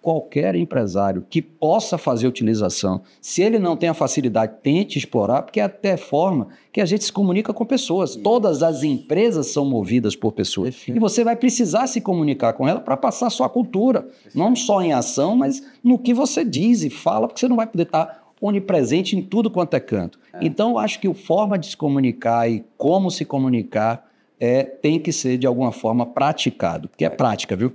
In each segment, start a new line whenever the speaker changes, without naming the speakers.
qualquer empresário que possa fazer utilização, se ele não tem a facilidade, tente explorar, porque é até forma que a gente se comunica com pessoas. Todas as empresas são movidas por pessoas. E você vai precisar se comunicar com ela para passar a sua cultura, não só em ação, mas no que você diz e fala, porque você não vai poder estar onipresente em tudo quanto é canto. Então, eu acho que a forma de se comunicar e como se comunicar tem que ser, de alguma forma, praticado, porque é prática, viu?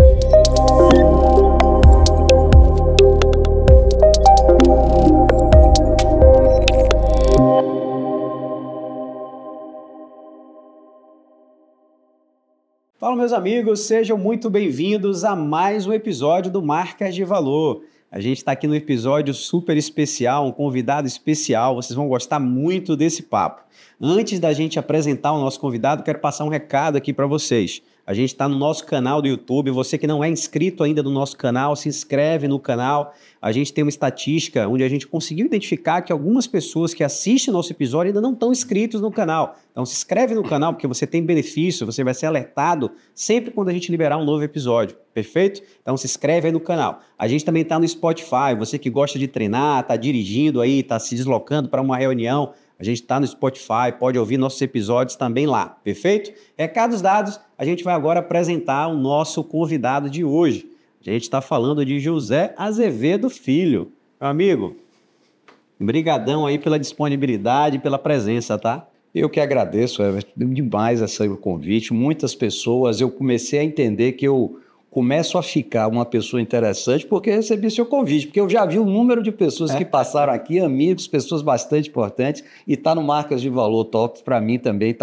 Fala, meus amigos, sejam muito bem-vindos a mais um episódio do Marcas de Valor. A gente está aqui no episódio super especial, um convidado especial, vocês vão gostar muito desse papo. Antes da gente apresentar o nosso convidado, quero passar um recado aqui para vocês. A gente está no nosso canal do YouTube, você que não é inscrito ainda no nosso canal, se inscreve no canal. A gente tem uma estatística onde a gente conseguiu identificar que algumas pessoas que assistem o nosso episódio ainda não estão inscritos no canal. Então se inscreve no canal porque você tem benefício, você vai ser alertado sempre quando a gente liberar um novo episódio, perfeito? Então se inscreve aí no canal. A gente também está no Spotify, você que gosta de treinar, está dirigindo aí, está se deslocando para uma reunião, a gente está no Spotify, pode ouvir nossos episódios também lá, perfeito? Recados dados, a gente vai agora apresentar o nosso convidado de hoje. A gente está falando de José Azevedo Filho. Meu amigo, brigadão aí pela disponibilidade e pela presença, tá?
Eu que agradeço, demais esse convite. Muitas pessoas, eu comecei a entender que eu começo a ficar uma pessoa interessante porque recebi seu convite, porque eu já vi o número de pessoas que passaram aqui, amigos, pessoas bastante importantes, e está no Marcas de Valor Top, para mim também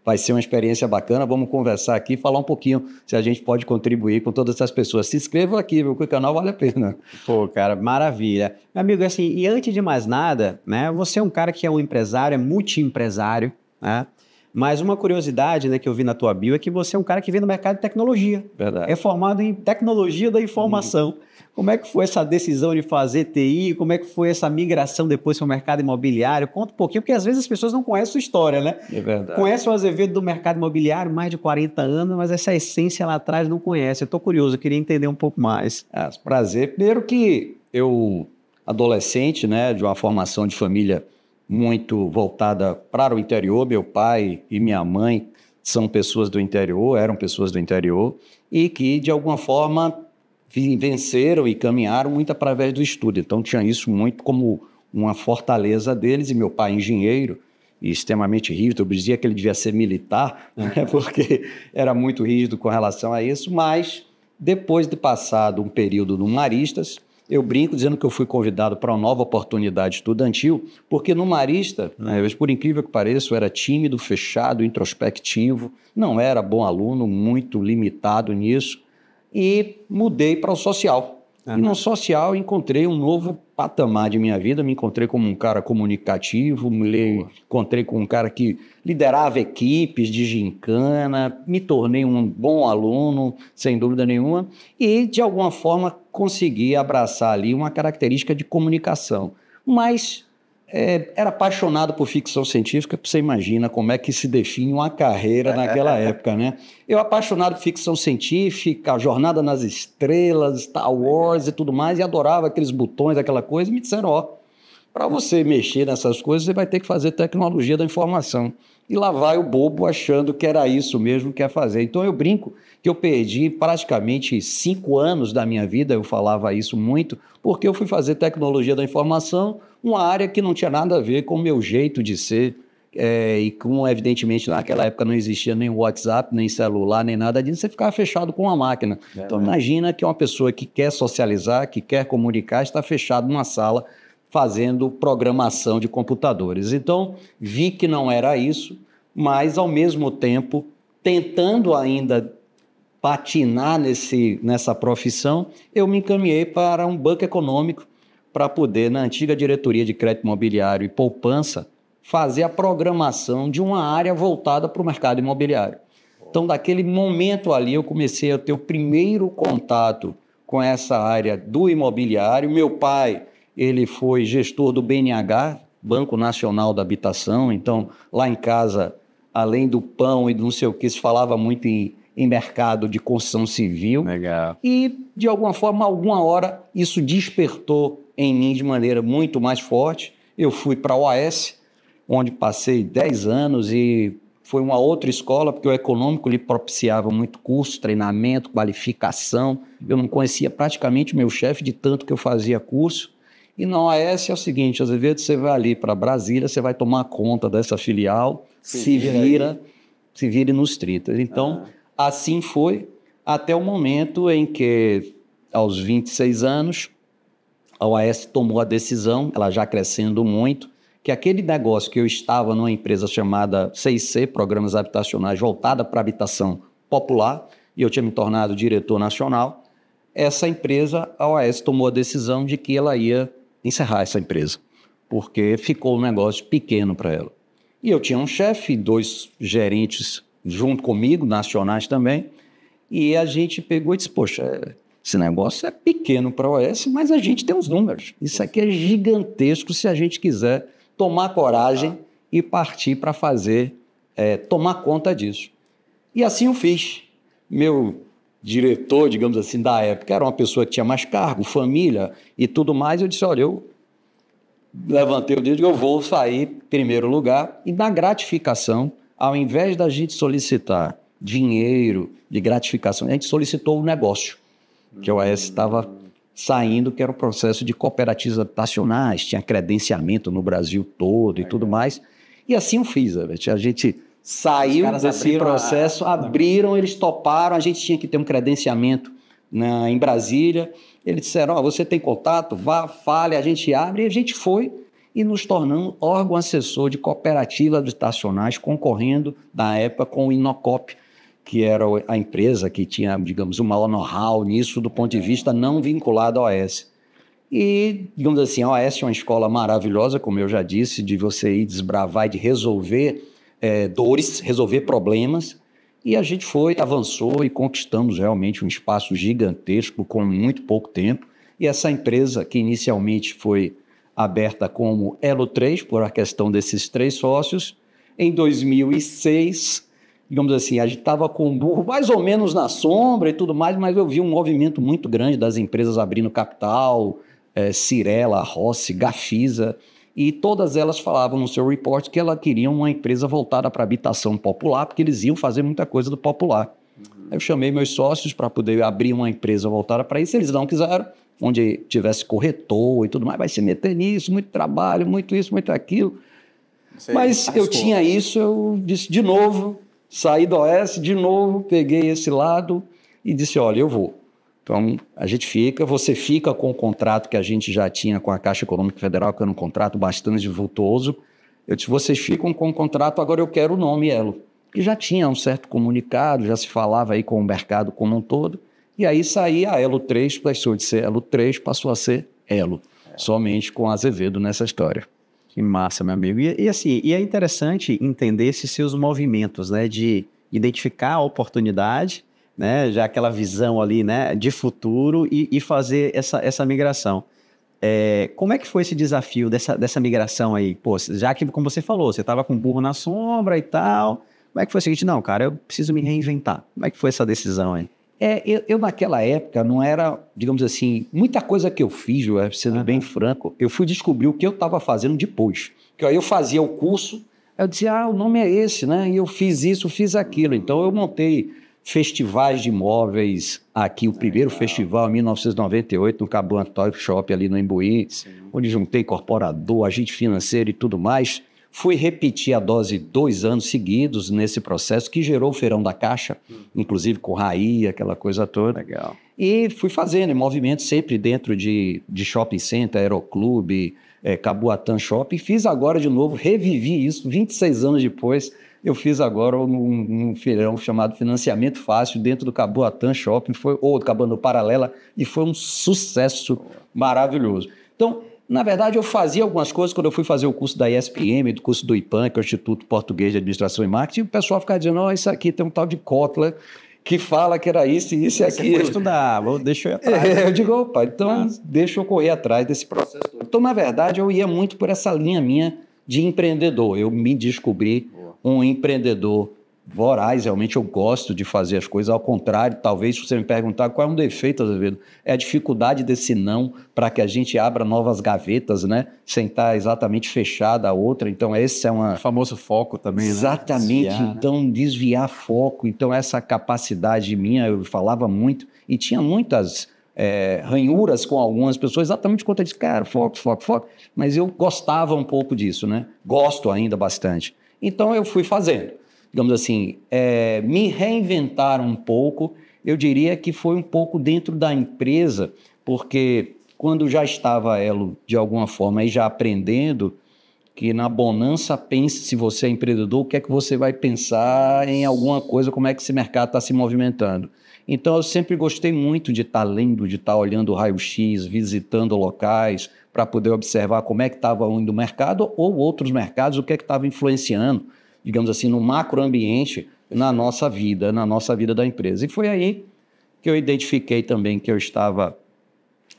vai ser uma experiência bacana. Vamos conversar aqui, falar um pouquinho se a gente pode contribuir com todas essas pessoas. Se inscrevam aqui, viu, que o canal vale a pena.
Pô, cara, maravilha. Meu amigo, assim, e antes de mais nada, né, você é um cara que é um empresário, é multi-empresário, né? Mas uma curiosidade, né, que eu vi na tua bio é que você é um cara que vem do mercado de tecnologia.
Verdade.
É formado em tecnologia da informação. Como é que foi essa decisão de fazer TI? Como é que foi essa migração depois para o mercado imobiliário? Conta um pouquinho, porque às vezes as pessoas não conhecem a sua história, né?
É verdade.
Conhece o Azevedo do mercado imobiliário, mais de 40 anos, mas essa essência lá atrás não conhece. Eu estou curioso, eu queria entender um pouco mais.
Prazer. Primeiro que eu, adolescente, né, de uma formação de família muito voltada para o interior, meu pai e minha mãe são pessoas do interior, eram pessoas do interior, e que, de alguma forma, venceram e caminharam muito através do estudo. Então, tinha isso muito como uma fortaleza deles, e meu pai, engenheiro, e extremamente rígido, eu dizia que ele devia ser militar, né, porque era muito rígido com relação a isso, mas depois de passado um período no Maristas, eu brinco dizendo que eu fui convidado para uma nova oportunidade estudantil, porque no Marista, né, por incrível que pareça, eu era tímido, fechado, introspectivo, não era bom aluno, muito limitado nisso, e mudei para o social. E no social encontrei um novo patamar de minha vida, me encontrei como um cara comunicativo, me encontrei com um cara que liderava equipes de gincana, me tornei um bom aluno, sem dúvida nenhuma, e de alguma forma consegui abraçar ali uma característica de comunicação. Mas era apaixonado por ficção científica, você imagina como é que se define uma carreira naquela época, né? Eu apaixonado por ficção científica, Jornada nas Estrelas, Star Wars e tudo mais, e adorava aqueles botões, aquela coisa, e me disseram, para você mexer nessas coisas, você vai ter que fazer tecnologia da informação. E lá vai o bobo achando que era isso mesmo que ia fazer. Então eu brinco que eu perdi praticamente 5 anos da minha vida, eu falava isso muito, porque eu fui fazer tecnologia da informação, uma área que não tinha nada a ver com o meu jeito de ser, e como evidentemente naquela época não existia nem WhatsApp, nem celular, nem nada disso, você ficava fechado com uma máquina. Então imagina que uma pessoa que quer socializar, que quer comunicar, está fechado numa sala fazendo programação de computadores. Então, vi que não era isso, mas, ao mesmo tempo, tentando ainda patinar nessa profissão, eu me encaminhei para um banco econômico para poder, na antiga diretoria de crédito imobiliário e poupança, fazer a programação de uma área voltada para o mercado imobiliário. Então, daquele momento ali, eu comecei a ter o primeiro contato com essa área do imobiliário. Meu pai, ele foi gestor do BNH, Banco Nacional da Habitação, então lá em casa, além do pão e do não sei o que, se falava muito em em mercado de construção civil.
Legal.
E, de alguma forma, alguma hora, isso despertou em mim de maneira muito mais forte. Eu fui para a OAS, onde passei 10 anos e foi uma outra escola, porque o econômico lhe propiciava muito curso, treinamento, qualificação. Eu não conhecia praticamente meu chefe de tanto que eu fazia curso. E na OAS é o seguinte, às vezes você vai ali para Brasília, você vai tomar conta dessa filial, se vire nos 30. Então, assim foi até o momento em que, aos 26 anos, a OAS tomou a decisão, ela já crescendo muito, que aquele negócio que eu estava numa empresa chamada 6C, Programas Habitacionais, voltada para habitação popular, e eu tinha me tornado diretor nacional, essa empresa, a OAS, tomou a decisão de que ela ia encerrar essa empresa, porque ficou um negócio pequeno para ela. E eu tinha um chefe, 2 gerentes junto comigo, nacionais também, e a gente pegou e disse, poxa, esse negócio é pequeno para a OAS, mas a gente tem os números. Isso aqui é gigantesco se a gente quiser tomar coragem e partir para fazer, tomar conta disso. E assim eu fiz. Meu diretor, digamos assim, da época, era uma pessoa que tinha mais cargo, família e tudo mais. Eu disse, olha, eu levantei o dedo e eu vou sair em primeiro lugar. E na gratificação, ao invés da gente solicitar dinheiro de gratificação, a gente solicitou o negócio, que a OAS estava saindo, que era o processo de cooperativas habitacionais, tinha credenciamento no Brasil todo e tudo mais. E assim eu fiz, a gente saiu desse processo, abriram, eles toparam, a gente tinha que ter um credenciamento em Brasília. Eles disseram, você tem contato? Vá, fale, a gente abre. E a gente foi e nos tornamos órgão assessor de cooperativas habitacionais, concorrendo, na época, com o Inocop, que era a empresa que tinha, digamos, o maior know-how nisso do ponto de vista não vinculado à OAS. E, digamos assim, a OAS é uma escola maravilhosa, como eu já disse, de você ir desbravar e de resolver dores, resolver problemas. E a gente foi, avançou e conquistamos realmente um espaço gigantesco com muito pouco tempo. E essa empresa, que inicialmente foi aberta como Elo 3, por a questão desses 3 sócios, em 2006... digamos assim, a gente estava com o burro mais ou menos na sombra e tudo mais, mas eu vi um movimento muito grande das empresas abrindo capital, Cirela, Rossi, Gafisa, e todas elas falavam no seu report que elas queriam uma empresa voltada para habitação popular, porque eles iam fazer muita coisa do popular. Aí eu chamei meus sócios para poder abrir uma empresa voltada para isso, eles não quiseram, onde tivesse corretor e tudo mais, vai se meter nisso, muito trabalho, muito isso, muito aquilo. Mas eu tinha isso, eu disse de novo, saí do OAS, de novo, peguei esse lado e disse, olha, eu vou. Então, a gente fica, você fica com o contrato que a gente já tinha com a Caixa Econômica Federal, que era um contrato bastante vultuoso. Eu disse, vocês ficam com o contrato, agora eu quero o nome Elo. E já tinha um certo comunicado, já se falava aí com o mercado como um todo. E aí saía a Elo 3, deixou de ser Elo 3, passou a ser Elo. Somente com Azevedo nessa história.
Que massa, meu amigo. E assim, é interessante entender esses seus movimentos, né, de identificar a oportunidade, né, já aquela visão ali, né, de futuro e fazer essa migração. Como é que foi esse desafio dessa migração aí? Pô, já que, como você falou, você estava com o burro na sombra e tal, como é que foi o seguinte? Não, cara, eu preciso me reinventar. Como é que foi essa decisão aí?
Eu naquela época não era, digamos assim, muita coisa que eu fiz, sendo bem franco, eu fui descobrir o que eu estava fazendo depois. Porque aí eu fazia o curso, eu dizia, o nome é esse, né? E eu fiz isso, fiz aquilo. Então eu montei festivais de imóveis aqui, o primeiro festival em 1998, no Cabo Antônio Shopping ali no Imbuí, onde juntei incorporador, agente financeiro e tudo mais. Fui repetir a dose 2 anos seguidos nesse processo, que gerou o Feirão da Caixa, inclusive com Raí, aquela coisa toda.
Legal.
E fui fazendo movimento sempre dentro de shopping center, aeroclube, Caboatã Shopping. Fiz agora de novo, revivi isso, 26 anos depois, eu fiz agora um feirão chamado Financiamento Fácil dentro do Caboatã Shopping, ou do Cabana Paralela, e foi um sucesso maravilhoso. Então, na verdade, eu fazia algumas coisas quando eu fui fazer o curso da ESPM, do curso do IPAM, que é o Instituto Português de Administração e Marketing, e o pessoal ficava dizendo, isso aqui tem um tal de Kotler, que fala que era isso e isso e aquilo.
Você foi estudar, deixa eu ir atrás.
Eu digo, opa, então deixa eu correr atrás desse processo todo. Então, na verdade, eu ia muito por essa linha minha de empreendedor. Eu me descobri um empreendedor voraz, realmente eu gosto de fazer as coisas, ao contrário, talvez se você me perguntar qual é um defeito, Azevedo, é a dificuldade desse não para que a gente abra novas gavetas, né, sem estar exatamente fechada a outra, então esse é uma...
O famoso foco também, né?
Exatamente,
Desviar,
então desviar foco, então essa capacidade minha, eu falava muito, e tinha muitas ranhuras com algumas pessoas, exatamente quanto eu disse, cara, foco, foco, foco, mas eu gostava um pouco disso, né, gosto ainda bastante, então eu fui fazendo. Digamos assim, me reinventar um pouco, eu diria que foi um pouco dentro da empresa, porque quando já estava ela, de alguma forma, aí já aprendendo, que na bonança pense, se você é empreendedor, o que é que você vai pensar em alguma coisa, como é que esse mercado está se movimentando. Então, eu sempre gostei muito de estar lendo, de estar olhando o raio-x, visitando locais, para poder observar como é que estava indo o mercado ou outros mercados, o que é que estava influenciando, digamos assim, no macroambiente na nossa vida da empresa. E foi aí que eu identifiquei também que eu estava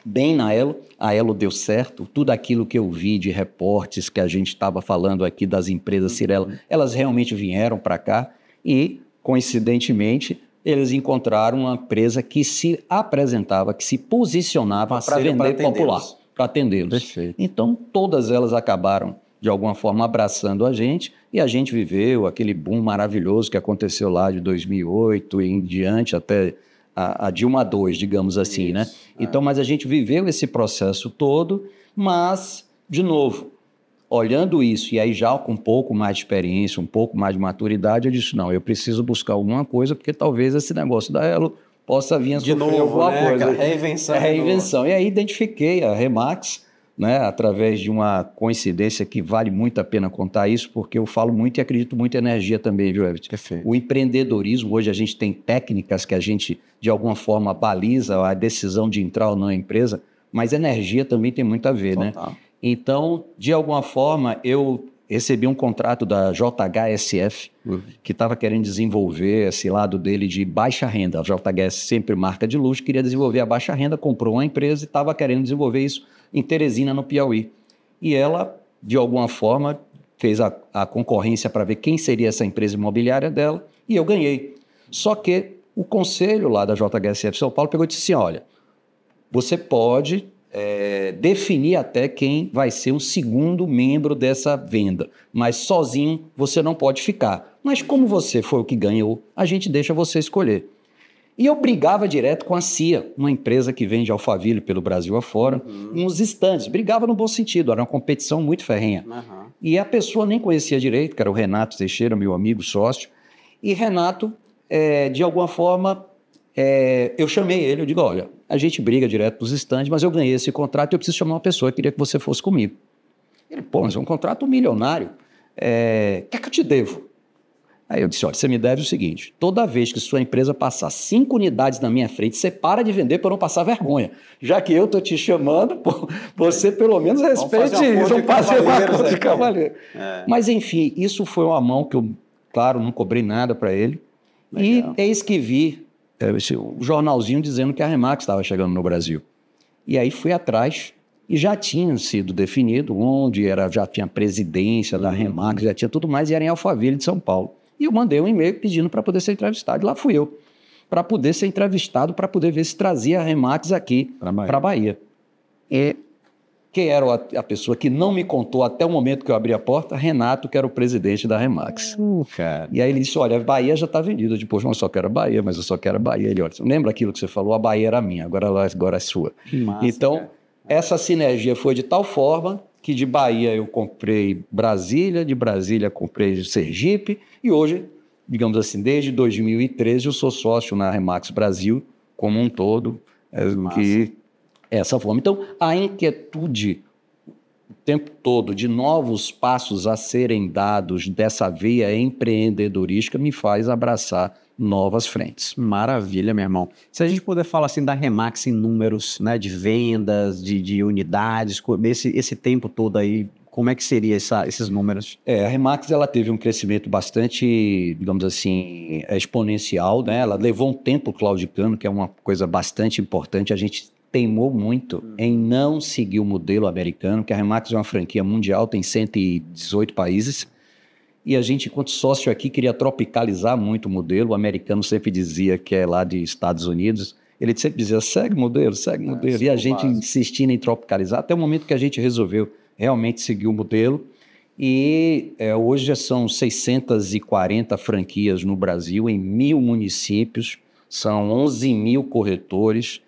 bem na Elo, a Elo deu certo, tudo aquilo que eu vi de reportes que a gente estava falando aqui das empresas Cyrela, elas realmente vieram para cá e, coincidentemente, eles encontraram uma empresa que se apresentava, que se posicionava para vender popular, para atendê-los.
Perfeito.
Então, todas elas acabaram de alguma forma abraçando a gente, e a gente viveu aquele boom maravilhoso que aconteceu lá de 2008 e em diante até a Dilma II, digamos assim, isso, né? Então, mas a gente viveu esse processo todo, mas, de novo, olhando isso, e aí já com um pouco mais de experiência, um pouco mais de maturidade, eu disse, não, eu preciso buscar alguma coisa, porque talvez esse negócio da Elo possa vir a
de
sofrer
novo,
alguma
né?
coisa.
Reinvenção.
Reinvenção. E aí identifiquei a Remax, né, através de uma coincidência que vale muito a pena contar isso, porque eu falo muito e acredito muito em energia também, viu, Everton?
Perfeito.
O empreendedorismo, hoje a gente tem técnicas que a gente, de alguma forma, baliza a decisão de entrar ou não na empresa, mas energia também tem muito a ver,
total,
né? Então, de alguma forma, eu recebi um contrato da JHSF, que estava querendo desenvolver esse lado dele de baixa renda. A JHS, sempre marca de luxo, queria desenvolver a baixa renda, comprou uma empresa e estava querendo desenvolver isso em Teresina, no Piauí. E ela, de alguma forma, fez a concorrência para ver quem seria essa empresa imobiliária dela, e eu ganhei. Só que o conselho lá da JHSF São Paulo pegou e disse assim, olha, você pode definir até quem vai ser o segundo membro dessa venda, mas sozinho você não pode ficar. Mas como você foi o que ganhou, a gente deixa você escolher. E eu brigava direto com a CIA, uma empresa que vende Alphaville pelo Brasil afora, uns estandes. Brigava no bom sentido, era uma competição muito ferrenha. E a pessoa nem conhecia direito, que era o Renato Teixeira, meu amigo, sócio. E Renato, de alguma forma, eu chamei ele, eu digo, olha, a gente briga direto nos estandes, mas eu ganhei esse contrato e eu preciso chamar uma pessoa, eu queria que você fosse comigo. Ele, pô, mas é um contrato milionário, o que é que eu te devo? Aí eu disse, olha, você me deve o seguinte, toda vez que sua empresa passar 5 unidades na minha frente, você para de vender para não passar vergonha. Já que eu estou te chamando, pô, você pelo menos respeite isso, vamos fazer uma coisa de cavaleiro. Mas enfim, isso foi uma mão que eu, claro, não cobrei nada para ele. Legal. E eis que vi o jornalzinho dizendo que a Remax estava chegando no Brasil. E aí fui atrás e já tinha sido definido onde era, já tinha presidência da Remax, já tinha tudo mais, e era em Alphaville de São Paulo. E eu mandei um e-mail pedindo para poder ser entrevistado. E lá fui eu, para poder ser entrevistado, para poder ver se trazia a Remax aqui para a Bahia. E quem era a pessoa que não me contou até o momento que eu abri a porta? Renato, que era o presidente da Remax.
Cara.
E aí ele disse, olha, a Bahia já está vendida. Eu disse, poxa, eu só quero a Bahia, mas eu só quero a Bahia. Ele, olha, lembra aquilo que você falou? A Bahia era minha, agora é sua.
Massa,
então,
cara.
Essa sinergia foi de tal forma que de Bahia eu comprei Brasília, de Brasília comprei Sergipe, e hoje, digamos assim, desde 2013 eu sou sócio na Remax Brasil como um todo, que essa forma. Então, a inquietude o tempo todo de novos passos a serem dados dessa veia empreendedorística me faz abraçar novas frentes.
Maravilha, meu irmão. Se a gente puder falar assim da Remax em números, né, de vendas, de unidades, esse tempo todo aí, como é que seria esses números?
A Remax ela teve um crescimento bastante, digamos assim, exponencial, né? Ela levou um tempo claudicando, que é uma coisa bastante importante. A gente teimou muito em não seguir o modelo americano, que a Remax é uma franquia mundial, tem 118 países, E a gente, enquanto sócio aqui, queria tropicalizar muito o modelo. O americano sempre dizia que é lá de Estados Unidos. Ele sempre dizia, segue o modelo, segue o modelo. E a gente insistindo em tropicalizar, até o momento que a gente resolveu realmente seguir o modelo. E hoje já são 640 franquias no Brasil, em 1.000 municípios, são 11 mil corretores.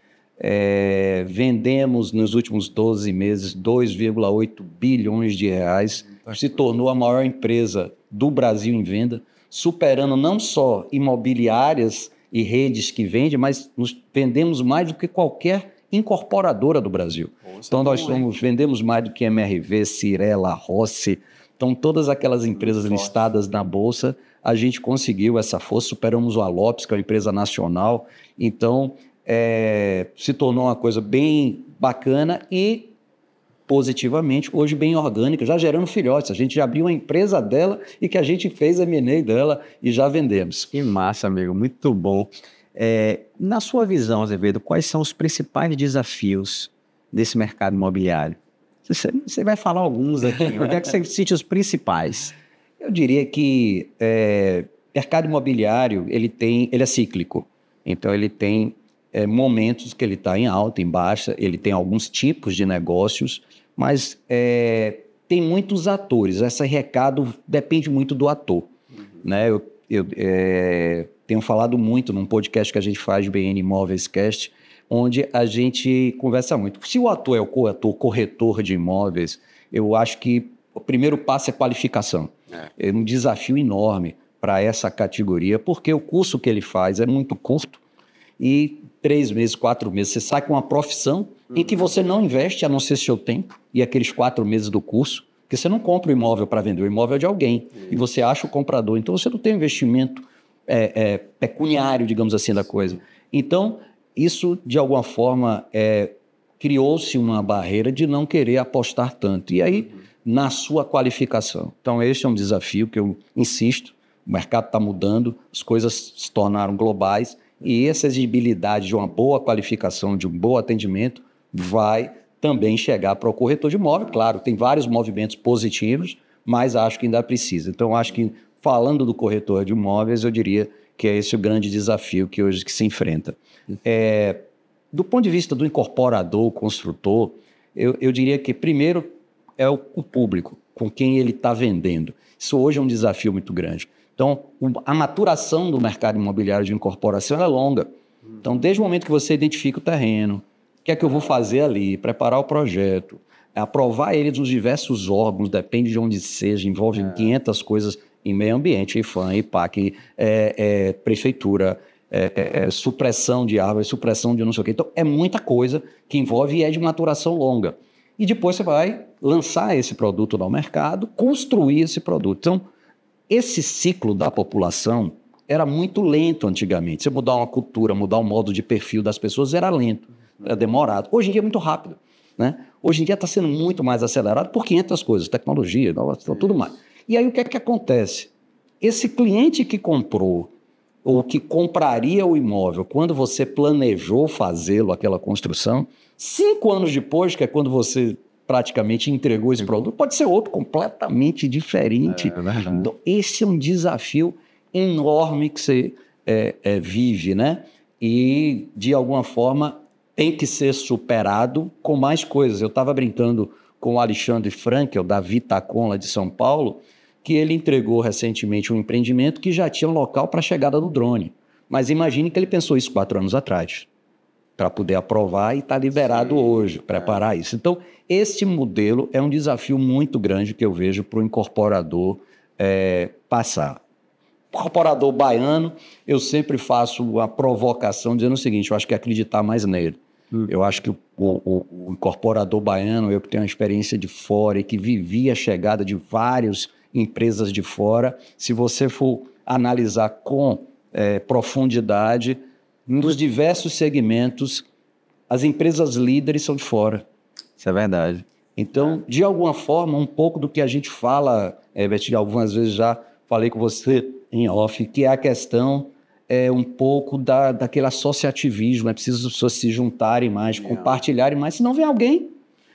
Vendemos nos últimos 12 meses 2,8 bilhões de reais. Se tornou a maior empresa do Brasil em venda, superando não só imobiliárias e redes que vendem, mas vendemos mais do que qualquer incorporadora do Brasil. Então, nós vendemos mais do que MRV, Cirela, Rossi. Então, todas aquelas empresas listadas na Bolsa, a gente conseguiu essa força, superamos o Allops, que é uma empresa nacional. Então, se tornou uma coisa bem bacana e positivamente, hoje bem orgânica, já gerando filhotes. A gente já abriu uma empresa dela e que a gente fez a M&A dela e já vendemos.
Que massa, amigo, muito bom. Na sua visão, Azevedo, quais são os principais desafios desse mercado imobiliário? Você vai falar alguns aqui, onde é que você cite os principais?
Eu diria que mercado imobiliário, ele é cíclico. Então, ele tem momentos que ele está em alta, em baixa, ele tem alguns tipos de negócios, mas tem muitos atores. Esse recado depende muito do ator. Né? Eu tenho falado muito num podcast que a gente faz, BN Imóveis Cast, onde a gente conversa muito. Se o ator é o corretor de imóveis, eu acho que o primeiro passo é qualificação. É um desafio enorme para essa categoria, porque o curso que ele faz é muito curto e 3 meses, 4 meses, você sai com uma profissão em que você não investe, a não ser seu tempo e aqueles 4 meses do curso, porque você não compra o imóvel para vender, o imóvel é de alguém e você acha o comprador, então você não tem investimento pecuniário, digamos assim, da coisa. Então, isso, de alguma forma, criou-se uma barreira de não querer apostar tanto. E aí, na sua qualificação. Então, esse é um desafio que eu insisto, o mercado está mudando, as coisas se tornaram globais e essa exigibilidade de uma boa qualificação, de um bom atendimento, vai também chegar para o corretor de imóvel. Claro, tem vários movimentos positivos, mas acho que ainda precisa. Então, acho que, falando do corretor de imóveis, eu diria que é esse o grande desafio que hoje se enfrenta. Do ponto de vista do incorporador, construtor, eu diria que primeiro é o público com quem ele está vendendo. Isso hoje é um desafio muito grande. Então, a maturação do mercado imobiliário de incorporação é longa. Então, desde o momento que você identifica o terreno, o que é que eu vou fazer ali, preparar o projeto, aprovar ele dos diversos órgãos, depende de onde seja, envolve 500 coisas em meio ambiente, IFAM, IPAC, prefeitura, supressão de árvores, supressão de não sei o quê. Então, é muita coisa que envolve e é de maturação longa. E depois você vai lançar esse produto no mercado, construir esse produto. Então, esse ciclo da população era muito lento antigamente. Você mudar uma cultura, mudar o modo de perfil das pessoas era lento, era demorado. Hoje em dia é muito rápido. Né? Hoje em dia está sendo muito mais acelerado por 500 coisas, tecnologia, inovação, tudo mais. E aí o que é que acontece? Esse cliente que comprou ou que compraria o imóvel quando você planejou fazê-lo, aquela construção, 5 anos depois, que é quando você praticamente entregou esse produto, pode ser outro completamente diferente. Então, esse é um desafio enorme que você vive, né? E, de alguma forma, tem que ser superado com mais coisas. Eu estava brincando com o Alexandre Frankel, da Vitacom, lá de São Paulo, que ele entregou recentemente um empreendimento que já tinha um local para a chegada do drone. Mas imagine que ele pensou isso 4 anos atrás, para poder aprovar e estar liberado hoje, preparar isso. Então, esse modelo é um desafio muito grande que eu vejo para o incorporador passar. Incorporador baiano, eu sempre faço a provocação dizendo o seguinte, eu acho que é acreditar mais nele. Eu acho que o incorporador baiano, eu que tenho uma experiência de fora e que vivi a chegada de várias empresas de fora, se você for analisar com profundidade, nos diversos segmentos, as empresas líderes são de fora.
Isso é verdade.
Então, de alguma forma, um pouco do que a gente fala, Betinho, algumas vezes já falei com você em off, que é a questão um pouco daquele associativismo, é preciso as pessoas se juntarem mais, compartilharem mais, senão vem alguém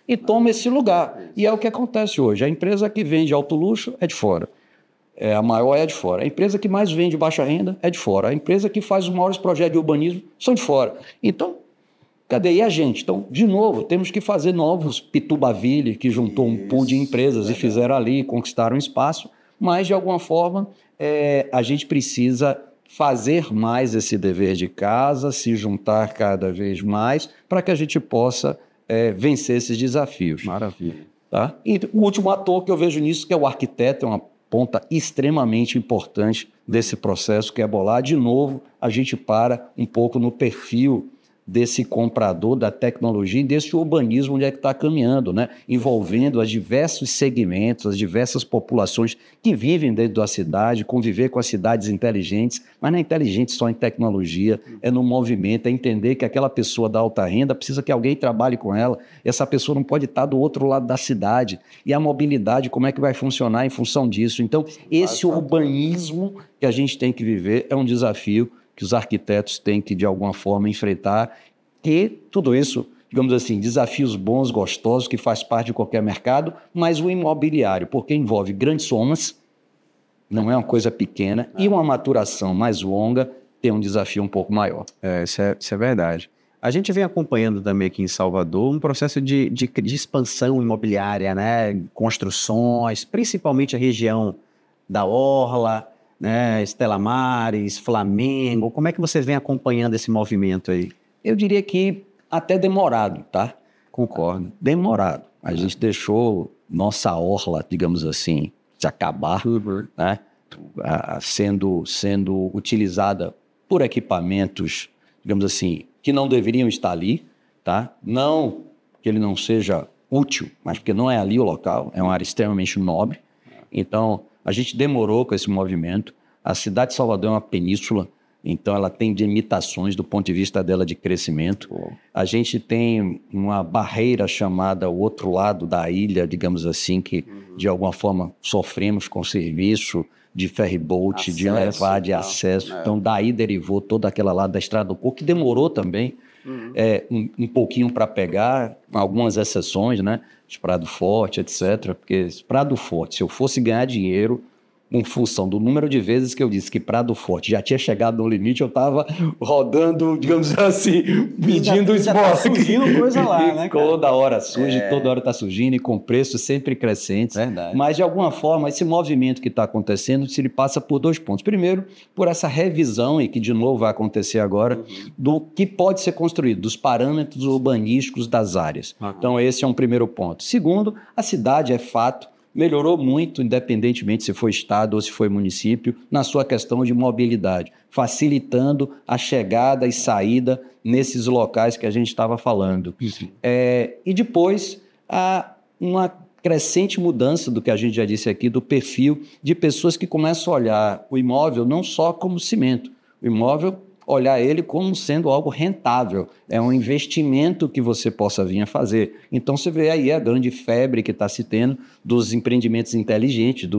e toma esse lugar. E é o que acontece hoje. A empresa que vende alto luxo é de fora. a maior é de fora. A empresa que mais vende baixa renda é de fora. A empresa que faz os maiores projetos de urbanismo são de fora. Então, cadê? E a gente? Então, de novo, temos que fazer novos Pitubaville, que juntou um pool de empresas e fizeram ali, conquistaram espaço, mas, de alguma forma, a gente precisa fazer mais esse dever de casa, se juntar cada vez mais, para que a gente possa vencer esses desafios.
Maravilha.
Tá? E o último ator que eu vejo nisso, que é o arquiteto, é uma ponta extremamente importante desse processo, que é bolar. De novo, a gente para um pouco no perfil desse comprador da tecnologia e desse urbanismo onde é que está caminhando, né? Envolvendo os diversos segmentos, as diversas populações que vivem dentro da cidade, conviver com as cidades inteligentes, mas não é inteligente só em tecnologia, é no movimento, é entender que aquela pessoa da alta renda precisa que alguém trabalhe com ela, essa pessoa não pode estar do outro lado da cidade, e a mobilidade, como é que vai funcionar em função disso? Então, esse urbanismo que a gente tem que viver é um desafio que os arquitetos têm que, de alguma forma, enfrentar, e tudo isso, digamos assim, desafios bons, gostosos, que faz parte de qualquer mercado, mas o imobiliário, porque envolve grandes somas, não é uma coisa pequena, e uma maturação mais longa tem um desafio um pouco maior.
Isso é verdade. A gente vem acompanhando também aqui em Salvador um processo de expansão imobiliária, né? Construções, principalmente a região da Orla, né, Estela Maris, Flamengo. Como é que você vem acompanhando esse movimento aí?
Eu diria que até demorado, tá?
Concordo.
Demorado. A gente deixou nossa orla, digamos assim, se acabar, né? Sendo utilizada por equipamentos, digamos assim, que não deveriam estar ali, tá? Não que ele não seja útil, mas porque não é ali o local, é uma área extremamente nobre. Então, a gente demorou com esse movimento. A cidade de Salvador é uma península, então ela tem limitações do ponto de vista dela de crescimento. A gente tem uma barreira chamada o outro lado da ilha, digamos assim, que de alguma forma sofremos com serviço de ferryboat, de levar, de acesso. Então daí derivou toda aquela lá da Estrada do Coco, que demorou também um pouquinho para pegar, algumas exceções, né? De Prado Forte, etc. Porque Prado Forte, se eu fosse ganhar dinheiro, em função do número de vezes que eu disse que Prado Forte já tinha chegado no limite, eu estava rodando, digamos assim, pedindo esmola.
Tá surgindo coisa lá, né, cara?
Toda hora surge, toda hora está surgindo, e com preços sempre crescentes.
Verdade.
Mas, de alguma forma, esse movimento que está acontecendo, se ele passa por dois pontos. Primeiro, por essa revisão, e que de novo vai acontecer agora, do que pode ser construído, dos parâmetros urbanísticos das áreas. Então, esse é um primeiro ponto. Segundo, a cidade, é fato, melhorou muito, independentemente se foi estado ou se foi município, na sua questão de mobilidade, facilitando a chegada e saída nesses locais que a gente estava falando. E depois, há uma crescente mudança do que a gente já disse aqui, do perfil de pessoas que começam a olhar o imóvel não só como cimento, o imóvel olhar ele como sendo algo rentável, é um investimento que você possa vir a fazer. Então você vê aí a grande febre que está se tendo dos empreendimentos inteligentes,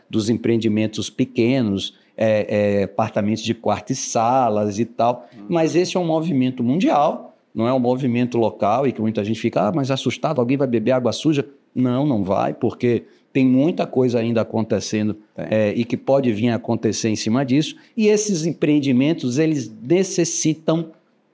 dos empreendimentos pequenos, apartamentos de quarto e salas e tal, mas esse é um movimento mundial, não é um movimento local e que muita gente fica, mas assustado, alguém vai beber água suja? Não, não vai, porque tem muita coisa ainda acontecendo e que pode vir a acontecer em cima disso. E esses empreendimentos, eles necessitam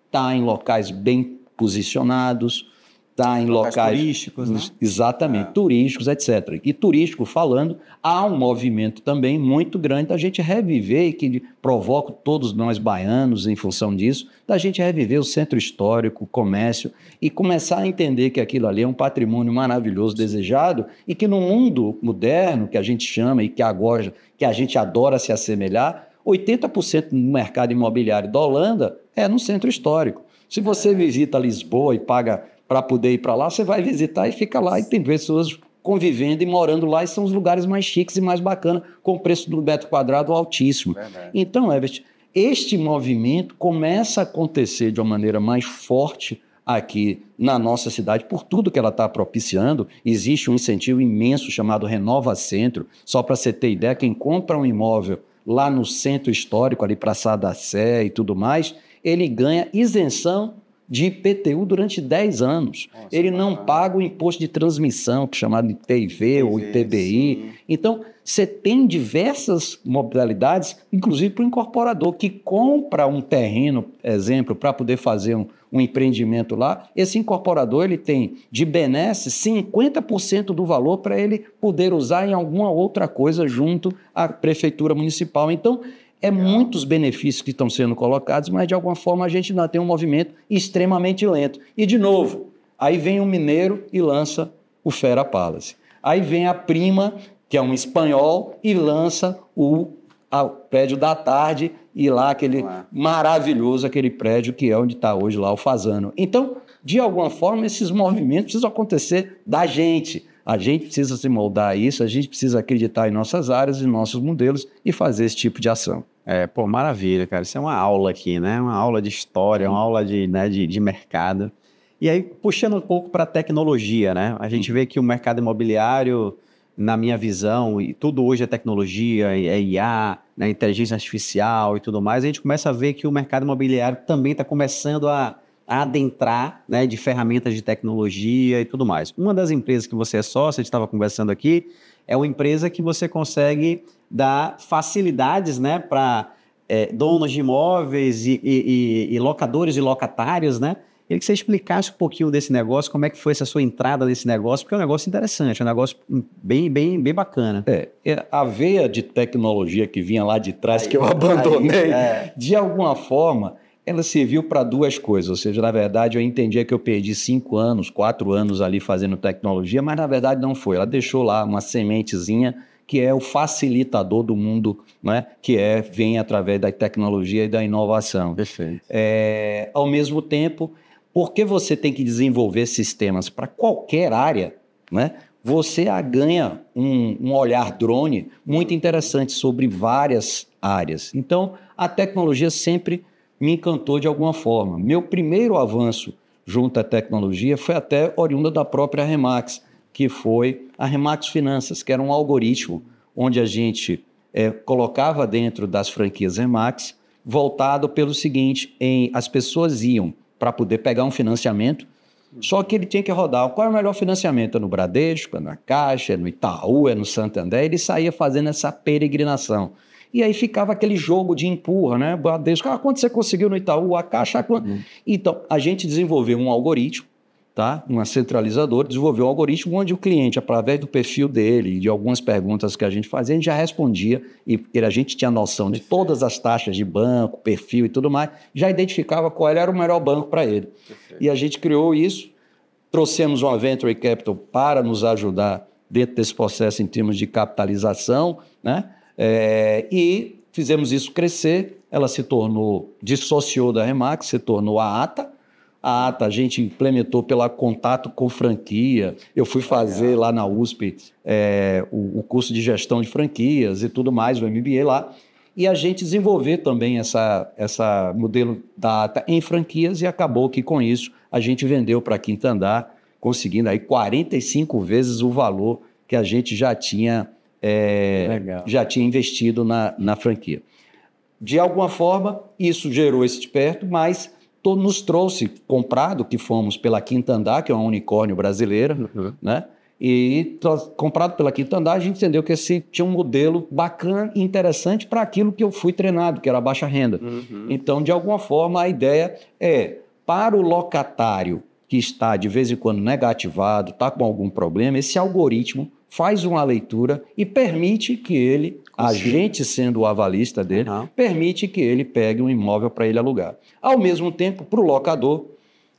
estar em locais bem posicionados, estar em locais
turísticos, né?
Exatamente, turísticos, etc. E turístico falando, há um movimento também muito grande da gente reviver, e que provoca todos nós baianos em função disso, da gente reviver o centro histórico, o comércio, e começar a entender que aquilo ali é um patrimônio maravilhoso, desejado, e que no mundo moderno, que a gente chama e que agora que a gente adora se assemelhar, 80% do mercado imobiliário da Holanda é no centro histórico. Se você visita Lisboa e paga para poder ir para lá, você vai visitar e fica lá, e tem pessoas convivendo e morando lá, e são os lugares mais chiques e mais bacanas, com o preço do metro quadrado altíssimo.
Verdade.
Então, Herbert, este movimento começa a acontecer de uma maneira mais forte aqui na nossa cidade, por tudo que ela está propiciando. Existe um incentivo imenso chamado Renova Centro. Só para você ter ideia, quem compra um imóvel lá no centro histórico, ali Praça da Sé e tudo mais, ele ganha isenção de IPTU durante 10 anos.
Nossa,
ele não
bacana.
paga o imposto de transmissão, que é chamado de PIV ou ITBI.
Sim.
Então, você tem diversas modalidades, inclusive para o incorporador, que compra um terreno, exemplo, para poder fazer um empreendimento lá. Esse incorporador ele tem de benesse 50% do valor para ele poder usar em alguma outra coisa junto à prefeitura municipal. Então, muitos benefícios que estão sendo colocados, mas de alguma forma a gente ainda tem um movimento extremamente lento. E, de novo, aí vem um mineiro e lança o Fera Palace. Aí vem a prima, que é um espanhol, e lança o prédio da tarde, e lá aquele maravilhoso, aquele prédio que é onde está hoje lá o Fasano. Então, de alguma forma, esses movimentos precisam acontecer da gente. A gente precisa se moldar a isso, a gente precisa acreditar em nossas áreas, em nossos modelos e fazer esse tipo de ação.
Maravilha, cara. Isso é uma aula aqui, né? Uma aula de história, uma aula de mercado. E aí, puxando um pouco para a tecnologia, né? A gente vê que o mercado imobiliário, na minha visão, e tudo hoje é tecnologia, é IA, né? Inteligência artificial e tudo mais, a gente começa a ver que o mercado imobiliário também está começando a adentrar, né, de ferramentas de tecnologia e tudo mais. Uma das empresas que você é sócio, a gente estava conversando aqui, é uma empresa que você consegue dar facilidades, né, para donos de imóveis e locadores e locatários, né? Queria que você explicasse um pouquinho desse negócio, como é que foi essa sua entrada nesse negócio, porque é um negócio interessante, é um negócio bem bacana.
A veia de tecnologia que vinha lá de trás, que eu abandonei, de alguma forma, ela serviu para duas coisas. Ou seja, na verdade, eu entendia que eu perdi 5 anos, 4 anos ali fazendo tecnologia, mas na verdade não foi. Ela deixou lá uma sementezinha que é o facilitador do mundo, né? Que vem através da tecnologia e da inovação.
Perfeito.
Ao mesmo tempo, porque você tem que desenvolver sistemas para qualquer área, né? Você ganha um olhar drone muito interessante sobre várias áreas. Então, a tecnologia sempre me encantou de alguma forma. Meu primeiro avanço junto à tecnologia foi até oriunda da própria Remax, que foi a Remax Finanças, que era um algoritmo onde a gente colocava dentro das franquias Remax, voltado pelo seguinte, as pessoas iam para poder pegar um financiamento, só que ele tinha que rodar. Qual é o melhor financiamento? É no Bradesco, é na Caixa, é no Itaú, é no Santander. Ele saía fazendo essa peregrinação. E aí ficava aquele jogo de empurra, né? Bradesco, quanto você conseguiu no Itaú? A Caixa... Então, a gente desenvolveu um algoritmo, tá? Uma centralizadora, desenvolveu um algoritmo onde o cliente, através do perfil dele e de algumas perguntas que a gente fazia, a gente já respondia, e a gente tinha noção de todas as taxas de banco, perfil e tudo mais, já identificava qual era o melhor banco para ele. Perfeito. E a gente criou isso, trouxemos uma Venture Capital para nos ajudar dentro desse processo em termos de capitalização, né? E fizemos isso crescer, ela se tornou, dissociou da Remax, se tornou a ATA. A ATA a gente implementou pelo contato com franquia. Eu fui fazer lá na USP o curso de gestão de franquias e tudo mais, o MBA lá. E a gente desenvolveu também essa modelo da ATA em franquias, e acabou que com isso a gente vendeu para a Quinta Andar, conseguindo aí 45 vezes o valor que a gente já tinha investido na franquia. De alguma forma, isso gerou esse desperto, mas nos trouxe, comprado, que fomos pela Quinta Andar, que é uma unicórnio brasileira, né? E comprado pela Quinta Andar, a gente entendeu que tinha um modelo bacana e interessante para aquilo que eu fui treinado, que era a baixa renda. Então, de alguma forma, a ideia para o locatário que está de vez em quando negativado, está com algum problema, esse algoritmo faz uma leitura e permite que ele, a gente sendo o avalista dele, permite que ele pegue um imóvel para ele alugar. Ao mesmo tempo, para o locador,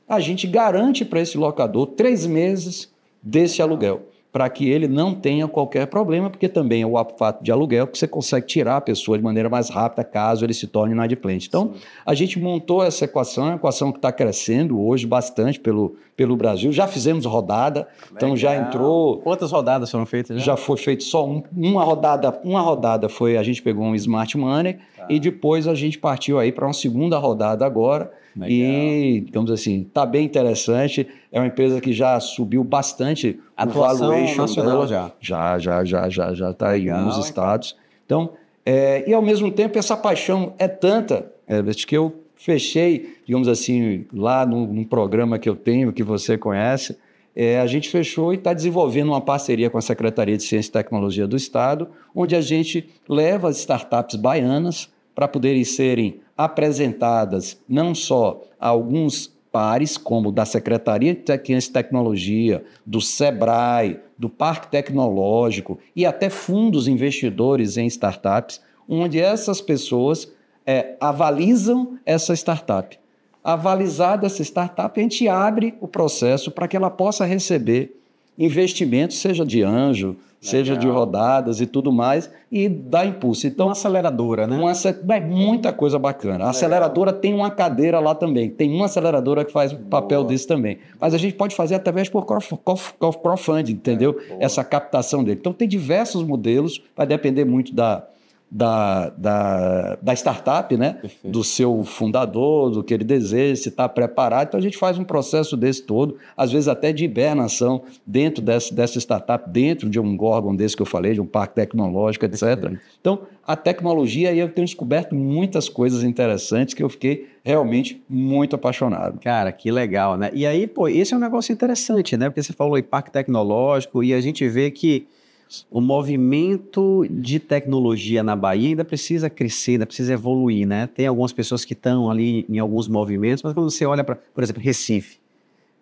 a gente garante para esse locador 3 meses desse aluguel, para que ele não tenha qualquer problema, porque também é o fato de aluguel que você consegue tirar a pessoa de maneira mais rápida caso ele se torne inadimplente. Então, a gente montou essa equação, é uma equação que está crescendo hoje bastante pelo Brasil. Já fizemos rodada, então já entrou...
Quantas rodadas foram feitas?
Já foi feito só uma rodada. Uma rodada foi, a gente pegou um Smart Money e depois a gente partiu aí para uma segunda rodada agora. Legal. E, digamos assim, está bem interessante. É uma empresa que já subiu bastante
a valuation nacional
dela. Já está em alguns estados. Então, e ao mesmo tempo essa paixão é tanta, que eu fechei, digamos assim, lá num programa que eu tenho, que você conhece, a gente fechou e está desenvolvendo uma parceria com a Secretaria de Ciência e Tecnologia do Estado, onde a gente leva as startups baianas para poderem serem apresentadas não só a alguns pares, como da Secretaria de Ciência e Tecnologia, do SEBRAE, do Parque Tecnológico e até fundos investidores em startups, onde essas pessoas avalizam essa startup. Avalizada essa startup, a gente abre o processo para que ela possa receber investimentos, seja de anjo, seja de rodadas e tudo mais, e dar impulso. Então,
uma aceleradora, né?
Muita coisa bacana. A aceleradora tem uma cadeira lá também, tem uma aceleradora que faz o papel desse também. Mas a gente pode fazer através por crowdfunding, entendeu? Essa captação dele. Então, tem diversos modelos, vai depender muito da startup, né?
Perfeito.
Do seu fundador, do que ele deseja, se está preparado. Então, a gente faz um processo desse todo, às vezes até de hibernação dentro dessa startup, dentro de um órgão desse que eu falei, de um parque tecnológico, etc.
Perfeito.
Então, a tecnologia, aí eu tenho descoberto muitas coisas interessantes que eu fiquei realmente muito apaixonado.
Cara, que legal, né? E aí, pô, esse é um negócio interessante, né? Porque você falou em parque tecnológico e a gente vê que o movimento de tecnologia na Bahia ainda precisa crescer, ainda precisa evoluir, né? Tem algumas pessoas que estão ali em alguns movimentos, mas quando você olha para, por exemplo, Recife,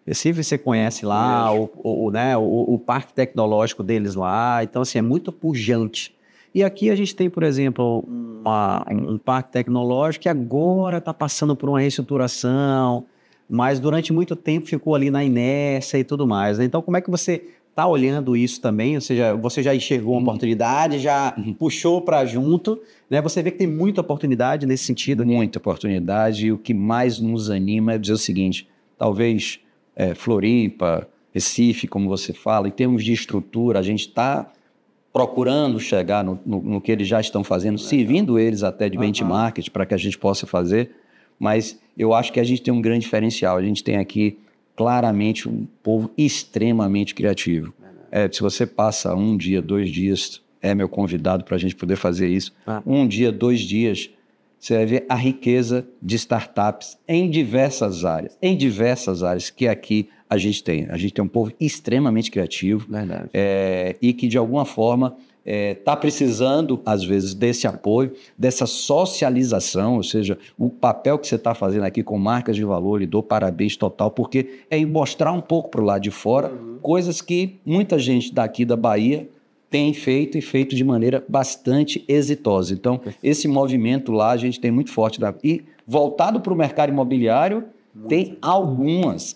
você conhece lá o parque tecnológico deles lá, então assim, é muito pujante. E aqui a gente tem, por exemplo, um parque tecnológico que agora está passando por uma reestruturação, mas durante muito tempo ficou ali na inércia e tudo mais, né? Então, como é que você está olhando isso também? Ou seja, você já enxergou uma oportunidade, já puxou para junto, né? Você vê que tem muita oportunidade nesse sentido?
Muita oportunidade, e o que mais nos anima é dizer o seguinte, talvez Floripa, Recife, como você fala, em termos de estrutura, a gente está procurando chegar no que eles já estão fazendo, servindo eles até de benchmark para que a gente possa fazer, mas eu acho que a gente tem um grande diferencial. A gente tem aqui claramente um povo extremamente criativo. Se você passa 1 dia, 2 dias, é meu convidado para a gente poder fazer isso. 1 dia, 2 dias, você vai ver a riqueza de startups em diversas áreas que aqui a gente tem. A gente tem um povo extremamente criativo.
Verdade.
E que, de alguma forma, está precisando, às vezes, desse apoio, dessa socialização, ou seja, o papel que você está fazendo aqui com marcas de valor, e dou parabéns total, porque é mostrar um pouco para o lado de fora coisas que muita gente daqui da Bahia tem feito e feito de maneira bastante exitosa. Então, esse movimento lá a gente tem muito forte. E voltado para o mercado imobiliário, tem algumas.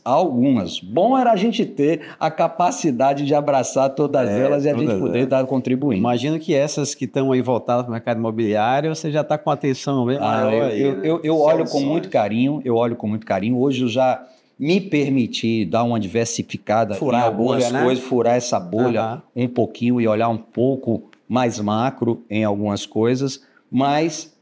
Bom era a gente ter a capacidade de abraçar todas elas e a gente poder estar contribuindo.
Imagino que essas que estão aí voltadas para o mercado imobiliário, você já está com atenção bem maior aí.
Eu olho com muito carinho, Hoje eu já me permiti dar uma diversificada em algumas coisas, furar essa bolha um pouquinho e olhar um pouco mais macro em algumas coisas. Mas,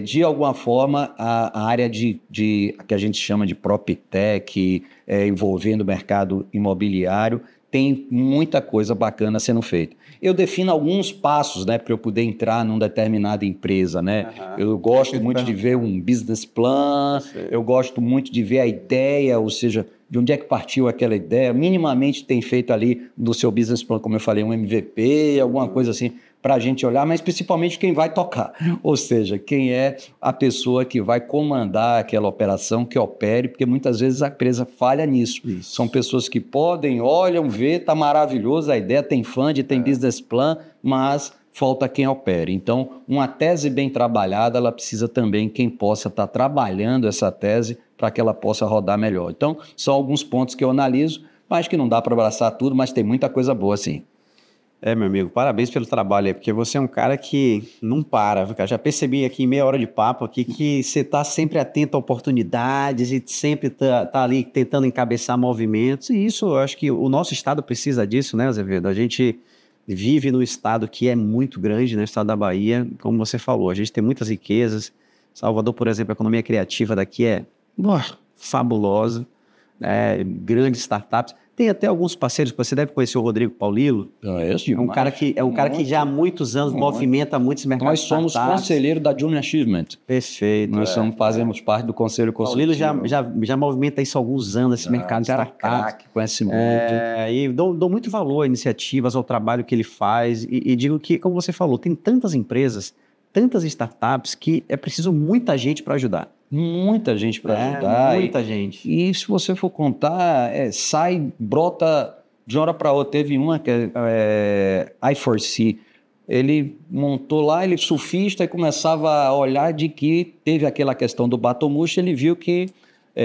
de alguma forma, a área que a gente chama de PropTech, envolvendo o mercado imobiliário, tem muita coisa bacana sendo feita. Eu defino alguns passos, né, para eu poder entrar numa determinada empresa, né? Eu gosto muito de ver um business plan, eu gosto muito de ver a ideia, ou seja, de onde é que partiu aquela ideia. Minimamente tem feito ali do seu business plan, como eu falei, um MVP, alguma coisa assim, para a gente olhar, mas principalmente quem vai tocar, ou seja, quem é a pessoa que vai comandar aquela operação, que opere, porque muitas vezes a empresa falha nisso. São pessoas que podem, olham, vê, está maravilhoso, a ideia tem fund, tem business plan, mas falta quem opere. Então, uma tese bem trabalhada, ela precisa também quem possa estar trabalhando essa tese para que ela possa rodar melhor. Então, são alguns pontos que eu analiso, mas que não dá para abraçar tudo, mas tem muita coisa boa, sim.
Meu amigo, parabéns pelo trabalho aí, porque você é um cara que não para, cara. Já percebi aqui em meia hora de papo aqui que você está sempre atento a oportunidades e sempre tá ali tentando encabeçar movimentos, e isso eu acho que o nosso estado precisa disso, né, Azevedo? A gente vive num estado que é muito grande, né, o estado da Bahia, como você falou, a gente tem muitas riquezas. Salvador, por exemplo, a economia criativa daqui é fabulosa, grandes startups, Tem até alguns parceiros, você deve conhecer o Rodrigo Paulilo. É um cara que já há muitos anos movimenta muito esse mercado.
Nós somos conselheiro da Junior Achievement.
Perfeito.
Nós fazemos parte do conselho consultivo.
Paulilo já movimenta isso há alguns anos, esse mercado de startups.
Conhece muito.
E dou muito valor a iniciativas, ao trabalho que ele faz. E digo que, como você falou, tem tantas empresas, tantas startups que é preciso muita gente para ajudar.
Muita gente para ajudar.
Muita gente.
E se você for contar, brota de uma hora para outra. Teve uma que é I4C. Ele montou lá, ele surfista e começava a olhar de que teve aquela questão do batomuxo, ele viu que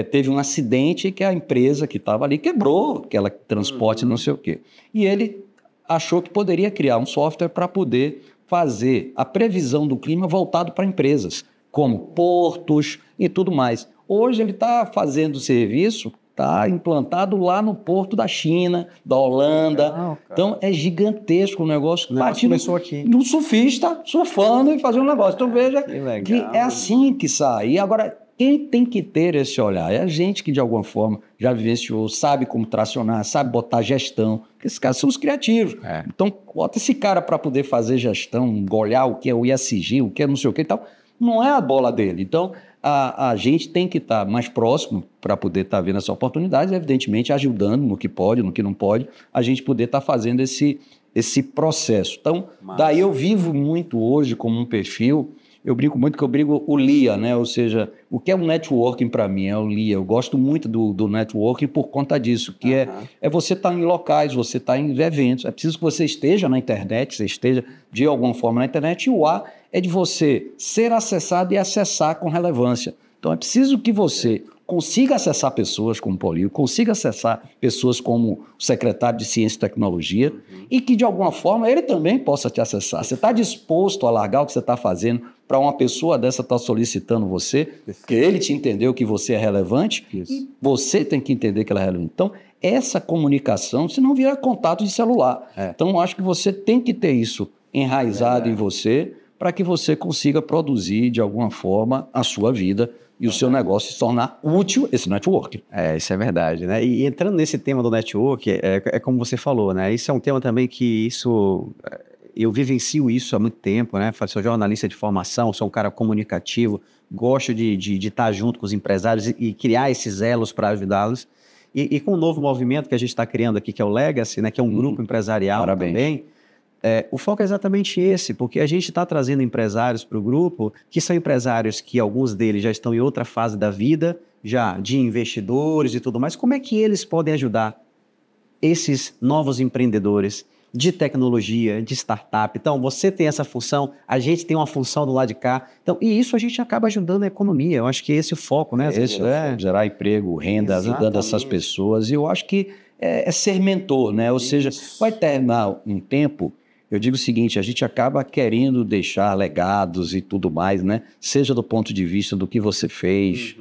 teve um acidente que a empresa que estava ali quebrou, aquela transporte, não sei o quê. E ele achou que poderia criar um software para poder fazer a previsão do clima voltado para empresas, como portos e tudo mais. Hoje ele está fazendo serviço, está implantado lá no porto da China, da Holanda. Então é gigantesco o negócio.
Começou aqui.
Do surfista, surfando e fazendo um negócio. Então veja que é assim que sai. E agora, quem tem que ter esse olhar? É a gente que de alguma forma já vivenciou, sabe como tracionar, sabe botar gestão. Porque esses caras são os criativos. Então bota esse cara para poder fazer gestão, olhar o que é o ESG, o que é não sei o que e tal. Não é a bola dele. Então, a gente tem que estar mais próximo para poder estar vendo essa oportunidade, evidentemente ajudando no que pode, no que não pode, a gente poder estar fazendo esse processo. Então, daí eu vivo muito hoje como um perfil, eu brinco muito que eu brigo o LIA, né? Ou seja, o que é o networking para mim é o LIA. Eu gosto muito do networking por conta disso, que é você estar em locais, você estar em eventos. É preciso que você esteja na internet, você esteja de alguma forma na internet, e o A é de você ser acessado e acessar com relevância. Então é preciso que você consiga acessar pessoas como o Paulinho, consiga acessar pessoas como o secretário de Ciência e Tecnologia, e que de alguma forma ele também possa te acessar. Você está disposto a largar o que você está fazendo para uma pessoa dessa estar solicitando você, porque ele te entendeu que você é relevante, e você tem que entender que ela é relevante. Então, essa comunicação, se não virar contato de celular. Então, eu acho que você tem que ter isso enraizado em você, para que você consiga produzir de alguma forma a sua vida e o seu negócio se tornar útil, esse network.
Isso é verdade, né? E entrando nesse tema do network, é como você falou, né? Isso é um tema também que eu vivencio isso há muito tempo, né? Sou jornalista de formação, sou um cara comunicativo, gosto de estar junto com os empresários e criar esses elos para ajudá-los. E com o novo movimento que a gente está criando aqui, que é o Legacy, né? Que é um grupo empresarial também. O foco é exatamente esse, porque a gente está trazendo empresários para o grupo, que são empresários que alguns deles já estão em outra fase da vida, já de investidores e tudo mais. Como é que eles podem ajudar esses novos empreendedores de tecnologia, de startup? Então, você tem essa função, a gente tem uma função do lado de cá. Então, e isso a gente acaba ajudando a economia. Eu acho que esse é o foco, né?
Gerar emprego, renda, ajudando essas pessoas. E eu acho que é ser mentor, né? Ou seja, vai terminar um tempo. Eu digo o seguinte, a gente acaba querendo deixar legados e tudo mais, né? Seja do ponto de vista do que você fez,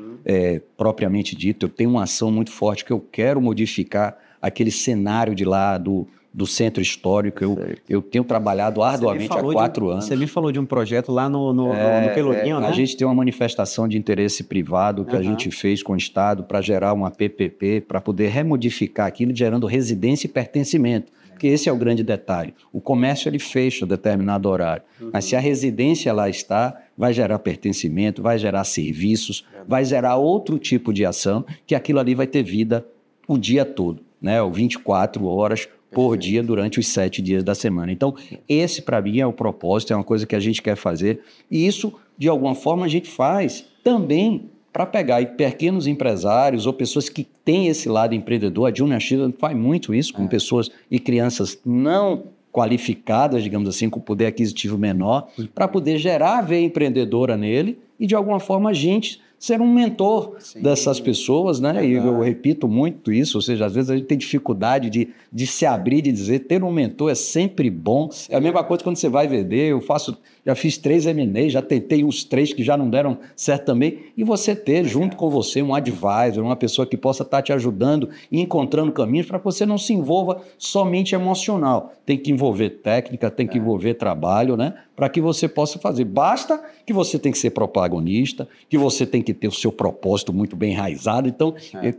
propriamente dito. Eu tenho uma ação muito forte que eu quero modificar aquele cenário de lá do centro histórico. Eu tenho trabalhado arduamente há 4 anos.
Você me falou de um projeto lá no Pelourinho, né?
A gente tem uma manifestação de interesse privado que a gente fez com o Estado para gerar uma PPP, para poder remodificar aquilo, gerando residência e pertencimento. Porque esse é o grande detalhe. O comércio ele fecha a determinado horário, mas se a residência lá está, vai gerar pertencimento, vai gerar serviços, vai gerar outro tipo de ação, que aquilo ali vai ter vida o dia todo, né? 24 horas por dia durante os 7 dias da semana. Então, esse para mim é o propósito, é uma coisa que a gente quer fazer, e isso, de alguma forma, a gente faz também para pegar pequenos empresários ou pessoas que têm esse lado empreendedor. A Junior Achievement faz muito isso com pessoas e crianças não qualificadas, digamos assim, com poder aquisitivo menor, para poder gerar a veia empreendedora nele e, de alguma forma, a gente ser um mentor dessas pessoas, né? E eu repito muito isso, ou seja, às vezes a gente tem dificuldade de se abrir, de dizer, ter um mentor é sempre bom. É a mesma coisa quando você vai vender, já fiz 3 M&As, já tentei uns 3 que já não deram certo também, e você ter junto com você um advisor, uma pessoa que possa estar te ajudando e encontrando caminhos para que você não se envolva somente emocional. Tem que envolver técnica, tem que envolver trabalho, né? Para que você possa fazer. Basta que você tem que ser protagonista, que você tem que ter o seu propósito muito bem enraizado. Então,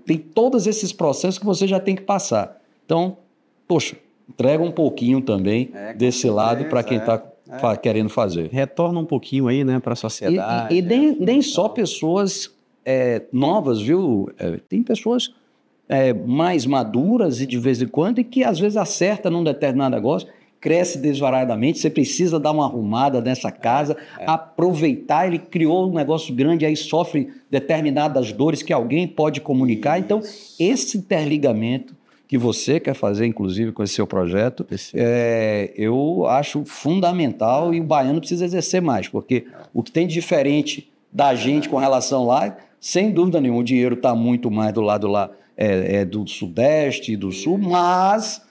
tem todos esses processos que você já tem que passar. Então, poxa, entrega um pouquinho também desse lado para quem está querendo fazer.
Retorna um pouquinho aí, né, para a sociedade.
E nem só pessoas novas, viu? Tem pessoas mais maduras e de vez em quando, e que às vezes acerta num determinado negócio, cresce desvaradamente, você precisa dar uma arrumada nessa casa, aproveitar, ele criou um negócio grande, aí sofre determinadas dores que alguém pode comunicar. Isso. Então, esse interligamento que você quer fazer, inclusive, com esse seu projeto, eu acho fundamental, e o baiano precisa exercer mais, porque o que tem de diferente da gente com relação lá, sem dúvida nenhuma, o dinheiro está muito mais do lado lá do Sudeste e do Sul, mas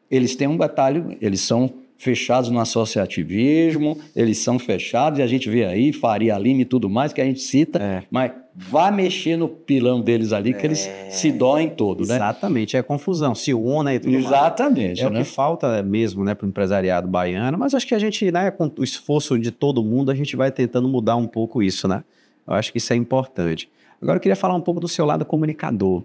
eles têm um detalhe, eles são fechados no associativismo, eles são fechados, e a gente vê aí Faria Lima e tudo mais, que a gente cita, mas vá mexer no pilão deles ali, que eles se doem todo, né?
Exatamente, é confusão, se une e tudo mais.
Exatamente.
É, né? O que falta mesmo, né, para o empresariado baiano, mas acho que a gente, né, com o esforço de todo mundo, a gente vai tentando mudar um pouco isso, né? Eu acho que isso é importante. Agora eu queria falar um pouco do seu lado comunicador.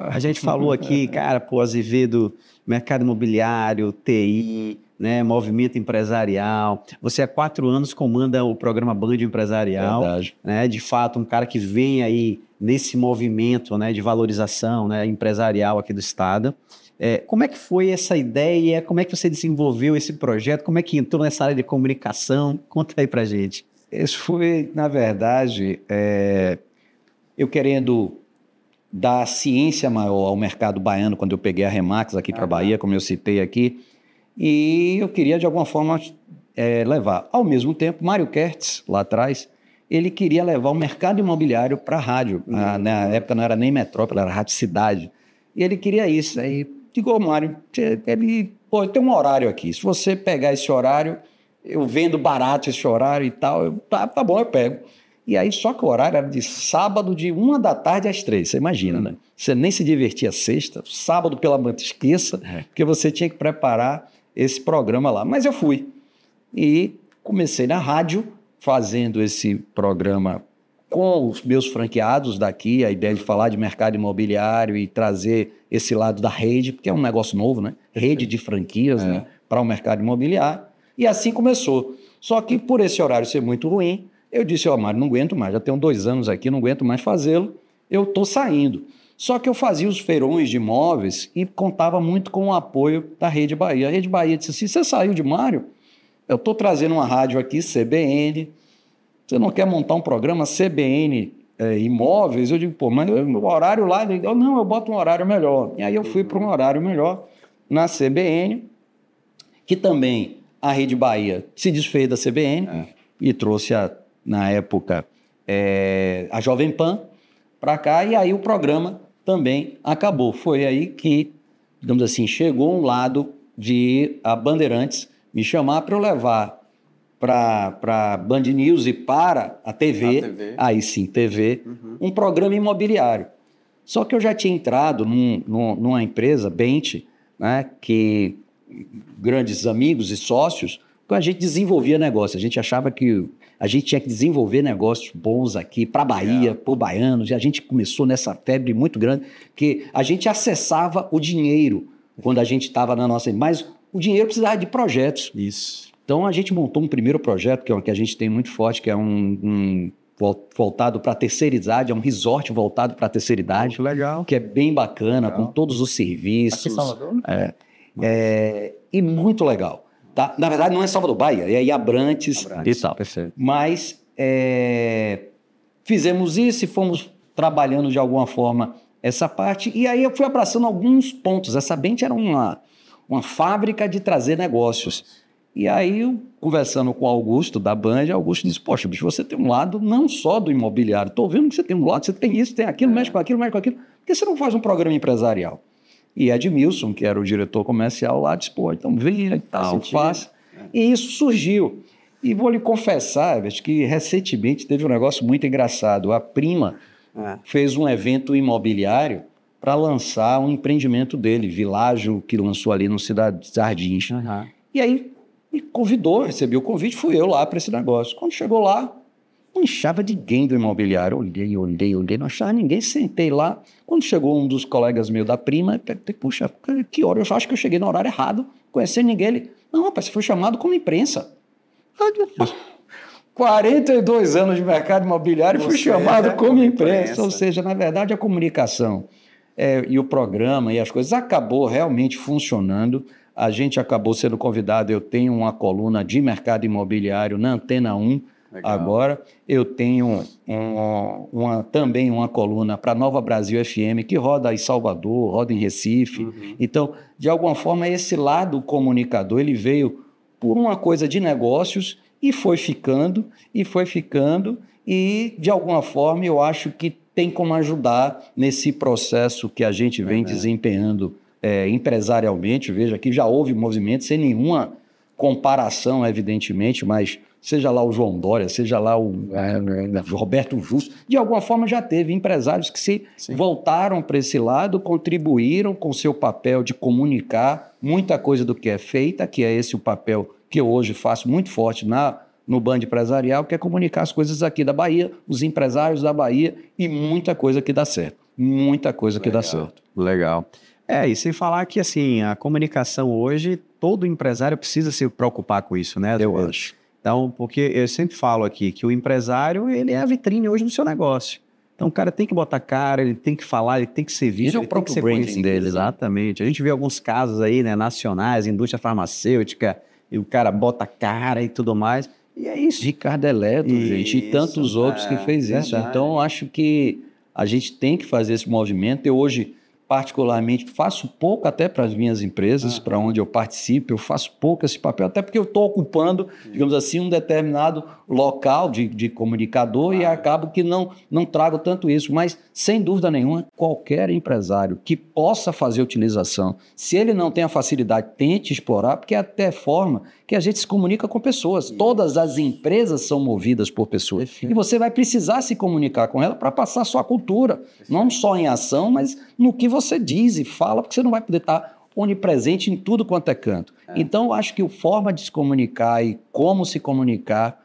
A gente falou aqui, cara, Azevedo, mercado imobiliário, TI, né, movimento empresarial. Você há 4 anos comanda o programa Band Empresarial.
Verdade.
Né, de fato, um cara que vem aí nesse movimento, né, de valorização, né, empresarial aqui do Estado. Como é que foi essa ideia? Como é que você desenvolveu esse projeto? Como é que entrou nessa área de comunicação? Conta aí pra gente.
Isso foi, na verdade, eu querendo dar ciência maior ao mercado baiano quando eu peguei a Remax aqui para a Bahia, como eu citei aqui, e eu queria, de alguma forma, levar. Ao mesmo tempo, Mário Kertz, lá atrás, ele queria levar o mercado imobiliário para a rádio. Na época não era nem Metrópole, era Rádio Cidade. E ele queria isso. Aí, digo, Mário, tem um horário aqui. Se você pegar esse horário, eu vendo barato esse horário e tal, tá bom, eu pego. E aí, só que o horário era de sábado, de 1 da tarde às 3, você imagina, né? Você nem se divertia sexta, sábado pela manhã, esqueça, porque você tinha que preparar esse programa lá. Mas eu fui e comecei na rádio, fazendo esse programa com os meus franqueados daqui, a ideia de falar de mercado imobiliário e trazer esse lado da rede, porque é um negócio novo, né? Rede de franquias, né? Para o mercado imobiliário. E assim começou. Só que por esse horário ser muito ruim, eu disse, Mário, não aguento mais, já tenho 2 anos aqui, não aguento mais fazê-lo, eu estou saindo. Só que eu fazia os feirões de imóveis e contava muito com o apoio da Rede Bahia. A Rede Bahia disse assim, você saiu de Mário? Eu estou trazendo uma rádio aqui, CBN, você não quer montar um programa CBN Imóveis? Eu digo, mas o horário lá, eu boto um horário melhor. E aí eu fui para um horário melhor na CBN, que também a Rede Bahia se desfez da CBN e trouxe na época, a Jovem Pan para cá, e aí o programa também acabou. Foi aí que, digamos assim, chegou um lado de a Bandeirantes me chamar para eu levar para Band News e para a TV, aí sim, TV, um programa imobiliário. Só que eu já tinha entrado numa empresa, Bente, né, que grandes amigos e sócios, que a gente desenvolvia negócio, a gente achava que a gente tinha que desenvolver negócios bons aqui para a Bahia, por baianos, e a gente começou nessa febre muito grande, que a gente acessava o dinheiro quando a gente estava na nossa... Mas o dinheiro precisava de projetos.
Isso.
Então a gente montou um primeiro projeto, que é o que a gente tem muito forte, que é voltado para a terceira idade, é um resort voltado para a terceira idade.
Legal.
Que é bem bacana, com todos os serviços.
Aqui em Salvador?
E muito legal. Tá? Na verdade, não é Salvador, Bahia, é Abrantes e tal.
Perfeito.
Mas fizemos isso e fomos trabalhando de alguma forma essa parte. E aí eu fui abraçando alguns pontos. Essa Bente era uma fábrica de trazer negócios. E aí, eu, conversando com o Augusto, da Band, Augusto disse, poxa, bicho, você tem um lado não só do imobiliário. Estou vendo que você tem um lado, você tem isso, tem aquilo, mexe com aquilo, mexe com aquilo. Por que você não faz um programa empresarial? E Edmilson, que era o diretor comercial lá, disse, pô, então vem e tal, faz. E isso surgiu. E vou lhe confessar, acho que recentemente teve um negócio muito engraçado. A Prima fez um evento imobiliário para lançar um empreendimento dele, Világio, que lançou ali no Cidade Jardins. E aí me convidou, recebi o convite, fui eu lá para esse negócio. Quando chegou lá, não achava ninguém do imobiliário. Olhei, não achava ninguém, sentei lá. Quando chegou um dos colegas meus da prima, perguntei, puxa, que hora? Eu acho que eu cheguei no horário errado, conhecendo ninguém. Ele, não, rapaz, você foi chamado como imprensa. 42 anos de mercado imobiliário e fui chamado como imprensa. Ou seja, na verdade, a comunicação e o programa e as coisas acabou realmente funcionando. A gente acabou sendo convidado, eu tenho uma coluna de mercado imobiliário na Antena 1. Legal. Agora, eu tenho também uma coluna para Nova Brasil FM, que roda em Salvador, roda em Recife. Então, de alguma forma, esse lado comunicador, ele veio por uma coisa de negócios e foi ficando, e de alguma forma eu acho que tem como ajudar nesse processo que a gente vem desempenhando empresarialmente. Veja que já houve movimento, sem nenhuma comparação, evidentemente, mas seja lá o João Dória, seja lá o Roberto Justo, de alguma forma já teve empresários que se voltaram para esse lado, contribuíram com seu papel de comunicar muita coisa do que é feita, que é esse o papel que eu hoje faço muito forte no Band Empresarial, que é comunicar as coisas aqui da Bahia, os empresários da Bahia e muita coisa que dá certo. Muita coisa que dá certo.
Legal. E sem falar que assim, a comunicação hoje, todo empresário precisa se preocupar com isso, né?
Eu acho.
Então, porque eu sempre falo aqui que o empresário, ele é a vitrine hoje do seu negócio. Então, o cara tem que botar cara, ele tem que falar, ele tem que ser visto,
ele tem que ser
branding dele. Exatamente. A gente vê alguns casos aí, né, nacionais, indústria farmacêutica, e o cara bota cara e tudo mais. E é isso.
Ricardo Eletro, gente, e tantos outros que fez isso. Verdade. Então, acho que a gente tem que fazer esse movimento. Eu hoje, particularmente, faço pouco até para as minhas empresas, para onde eu participo, eu faço pouco esse papel, até porque eu estou ocupando, digamos assim, um determinado local de comunicador e acabo que não trago tanto isso. Mas, sem dúvida nenhuma, qualquer empresário que possa fazer utilização, se ele não tem a facilidade, tente explorar, porque é até forma que a gente se comunica com pessoas. Todas as empresas são movidas por pessoas. E você vai precisar se comunicar com ela para passar a sua cultura, não só em ação, mas no que você diz e fala, porque você não vai poder estar onipresente em tudo quanto é canto. Então, eu acho que a forma de se comunicar e como se comunicar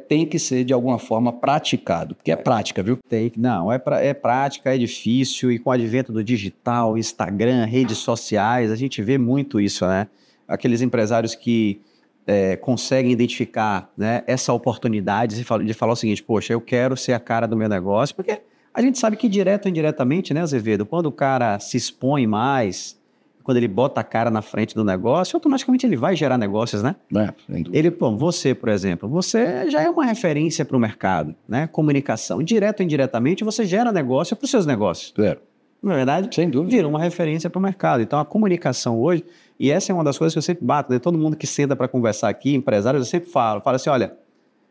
tem que ser, de alguma forma, praticado. Porque é prática, viu?
Não, é prática, é difícil. E com o advento do digital, Instagram, redes sociais, a gente vê muito isso, né? Aqueles empresários que conseguem identificar, né, essa oportunidade de falar o seguinte, poxa, eu quero ser a cara do meu negócio, porque a gente sabe que direto ou indiretamente, né, Azevedo, quando o cara se expõe mais, quando ele bota a cara na frente do negócio, automaticamente ele vai gerar negócios, né? Você, por exemplo, você já é uma referência para o mercado, né? Comunicação, direto ou indiretamente, você gera negócio para os seus negócios. Não é verdade?
Sem dúvida.
Vira uma referência para o mercado. Então, a comunicação hoje, e essa é uma das coisas que eu sempre bato, né? Todo mundo que senta para conversar aqui, empresários, eu sempre falo assim, olha,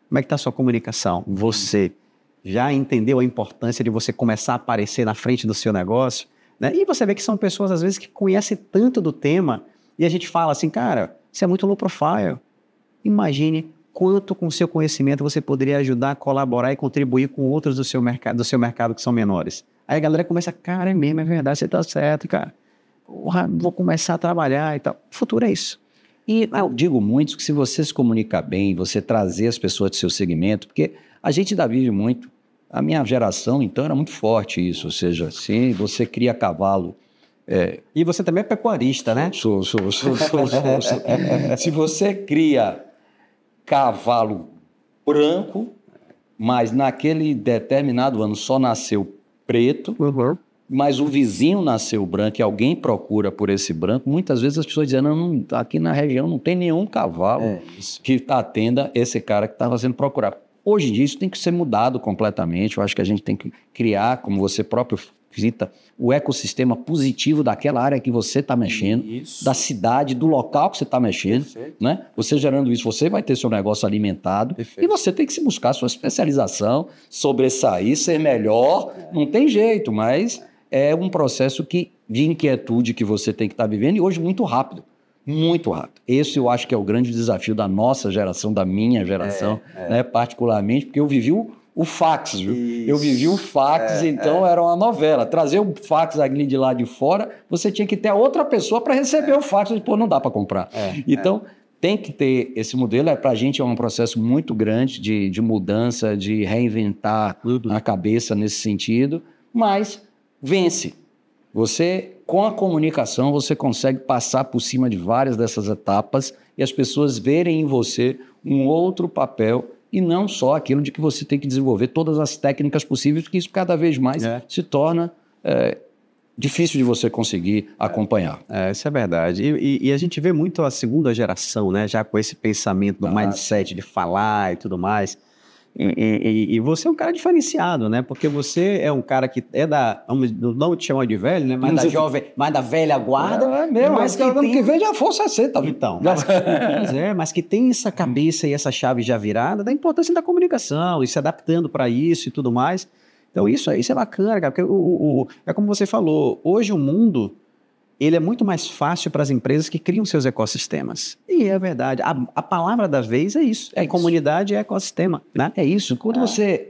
como é que está a sua comunicação? Você já entendeu a importância de você começar a aparecer na frente do seu negócio? Né? E você vê que são pessoas, às vezes, que conhecem tanto do tema, e a gente fala assim, cara, você é muito low profile. Imagine quanto com o seu conhecimento você poderia ajudar, colaborar e contribuir com outros do seu mercado que são menores. Aí a galera começa, cara, é mesmo, é verdade, você tá certo, cara. Porra, vou começar a trabalhar e tal. O futuro é isso.
E eu digo muito que se você se comunicar bem, você trazer as pessoas do seu segmento, porque a gente ainda vive muito, a minha geração, então, era muito forte isso, ou seja, se você cria cavalo...
E você também é pecuarista, né?
Sou. Se você cria cavalo branco, mas naquele determinado ano só nasceu preto, mas o vizinho nasceu branco e alguém procura por esse branco, muitas vezes as pessoas dizem, não, aqui na região não tem nenhum cavalo que atenda esse cara que estava sendo procurado. Hoje em dia isso tem que ser mudado completamente, eu acho que a gente tem que criar, como você próprio cita, o ecossistema positivo daquela área que você está mexendo, da cidade, do local que você está mexendo, né? Você gerando isso, você vai ter seu negócio alimentado e você tem que se buscar sua especialização, sobressair, ser melhor, não tem jeito, mas é um processo de inquietude que você tem que estar vivendo e hoje muito rápido. Muito rápido. Esse eu acho que é o grande desafio da nossa geração, da minha geração, né? Particularmente, porque eu vivi o fax, viu? Isso. Eu vivi o fax, então era uma novela. Trazer o fax ali de lá de fora, você tinha que ter outra pessoa para receber o fax. Pô, não dá para comprar. Então, tem que ter esse modelo. Para a gente é um processo muito grande de mudança, de reinventar a cabeça nesse sentido, mas vence. Você, com a comunicação, você consegue passar por cima de várias dessas etapas e as pessoas verem em você um outro papel e não só aquilo de que você tem que desenvolver todas as técnicas possíveis, porque isso cada vez mais se torna difícil de você conseguir acompanhar.
Isso é verdade. E a gente vê muito a segunda geração, né? Já com esse pensamento do mindset de falar e tudo mais. E você é um cara diferenciado, né? Porque você é um cara que é não te chamar de velho, né? Mas da jovem, mas da velha guarda.
É mesmo, mas que ano que vem já for 60.
Então, mas que tem essa cabeça e essa chave já virada da importância da comunicação e se adaptando para isso e tudo mais. Então isso é bacana, cara, porque é como você falou, hoje o mundo ele é muito mais fácil para as empresas que criam seus ecossistemas. E é verdade, a palavra da vez é isso, comunidade e ecossistema, né?
É isso, quando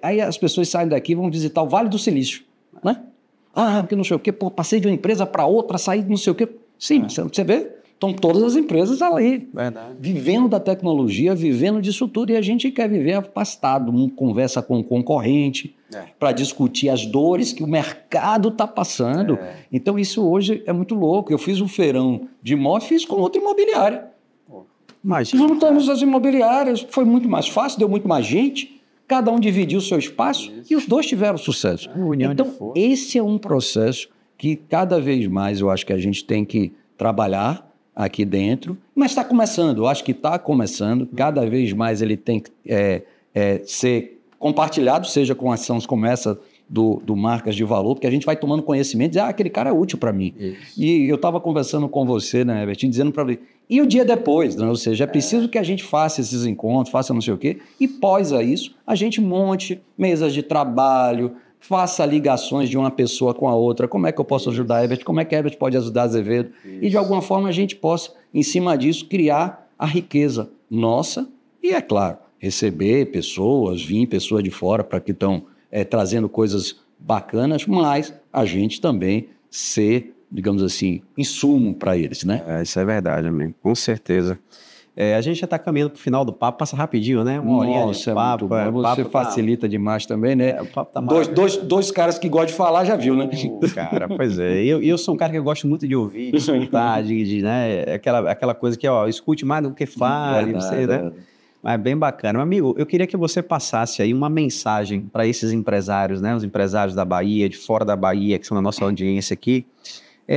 aí as pessoas saem daqui e vão visitar o Vale do Silício, né? Porque não sei o quê, passei de uma empresa para outra, saí de não sei o quê. Sim, você vê, estão todas as empresas ali, vivendo da tecnologia, vivendo disso tudo, e a gente quer viver afastado, conversa com o concorrente, para discutir as dores que o mercado está passando. Então isso hoje é muito louco. Eu fiz um feirão de imóvel, fiz com outra imobiliária. Juntamos as imobiliárias, foi muito mais fácil, deu muito mais gente, cada um dividiu o seu espaço e os dois tiveram sucesso. Então esse é um processo que cada vez mais eu acho que a gente tem que trabalhar aqui dentro, mas está começando, eu acho que está começando, cada vez mais ele tem que ser compartilhado, seja com ações como essa do Marcas de Valor, porque a gente vai tomando conhecimento e diz, aquele cara é útil para mim. Isso. E eu estava conversando com você, né, Bertinho, dizendo para ele, e o dia depois, né? Ou seja, é preciso que a gente faça esses encontros, faça não sei o quê, e pós a isso, a gente monte mesas de trabalho, faça ligações de uma pessoa com a outra, como é que eu posso ajudar a Herbert, como é que a Herbert pode ajudar a Azevedo, e de alguma forma a gente possa, em cima disso, criar a riqueza nossa e, é claro, receber pessoas, vir pessoas de fora para que estão trazendo coisas bacanas, mas a gente também ser, digamos assim, insumo para eles, né?
Isso é verdade, amigo, com certeza. A gente já está caminhando para o final do papo, passa rapidinho, né? Uma horinha de papo.
Você facilita demais também, né?
O papo tá
dois caras que gostam de falar já viu, né?
Cara, pois é. Eu sou um cara que gosto muito de ouvir, de escutar, né? Aquela coisa que, escute mais do que fale, né? Mas é bem bacana. Meu amigo, eu queria que você passasse aí uma mensagem para esses empresários, né? Os empresários da Bahia, de fora da Bahia, que são da nossa audiência aqui.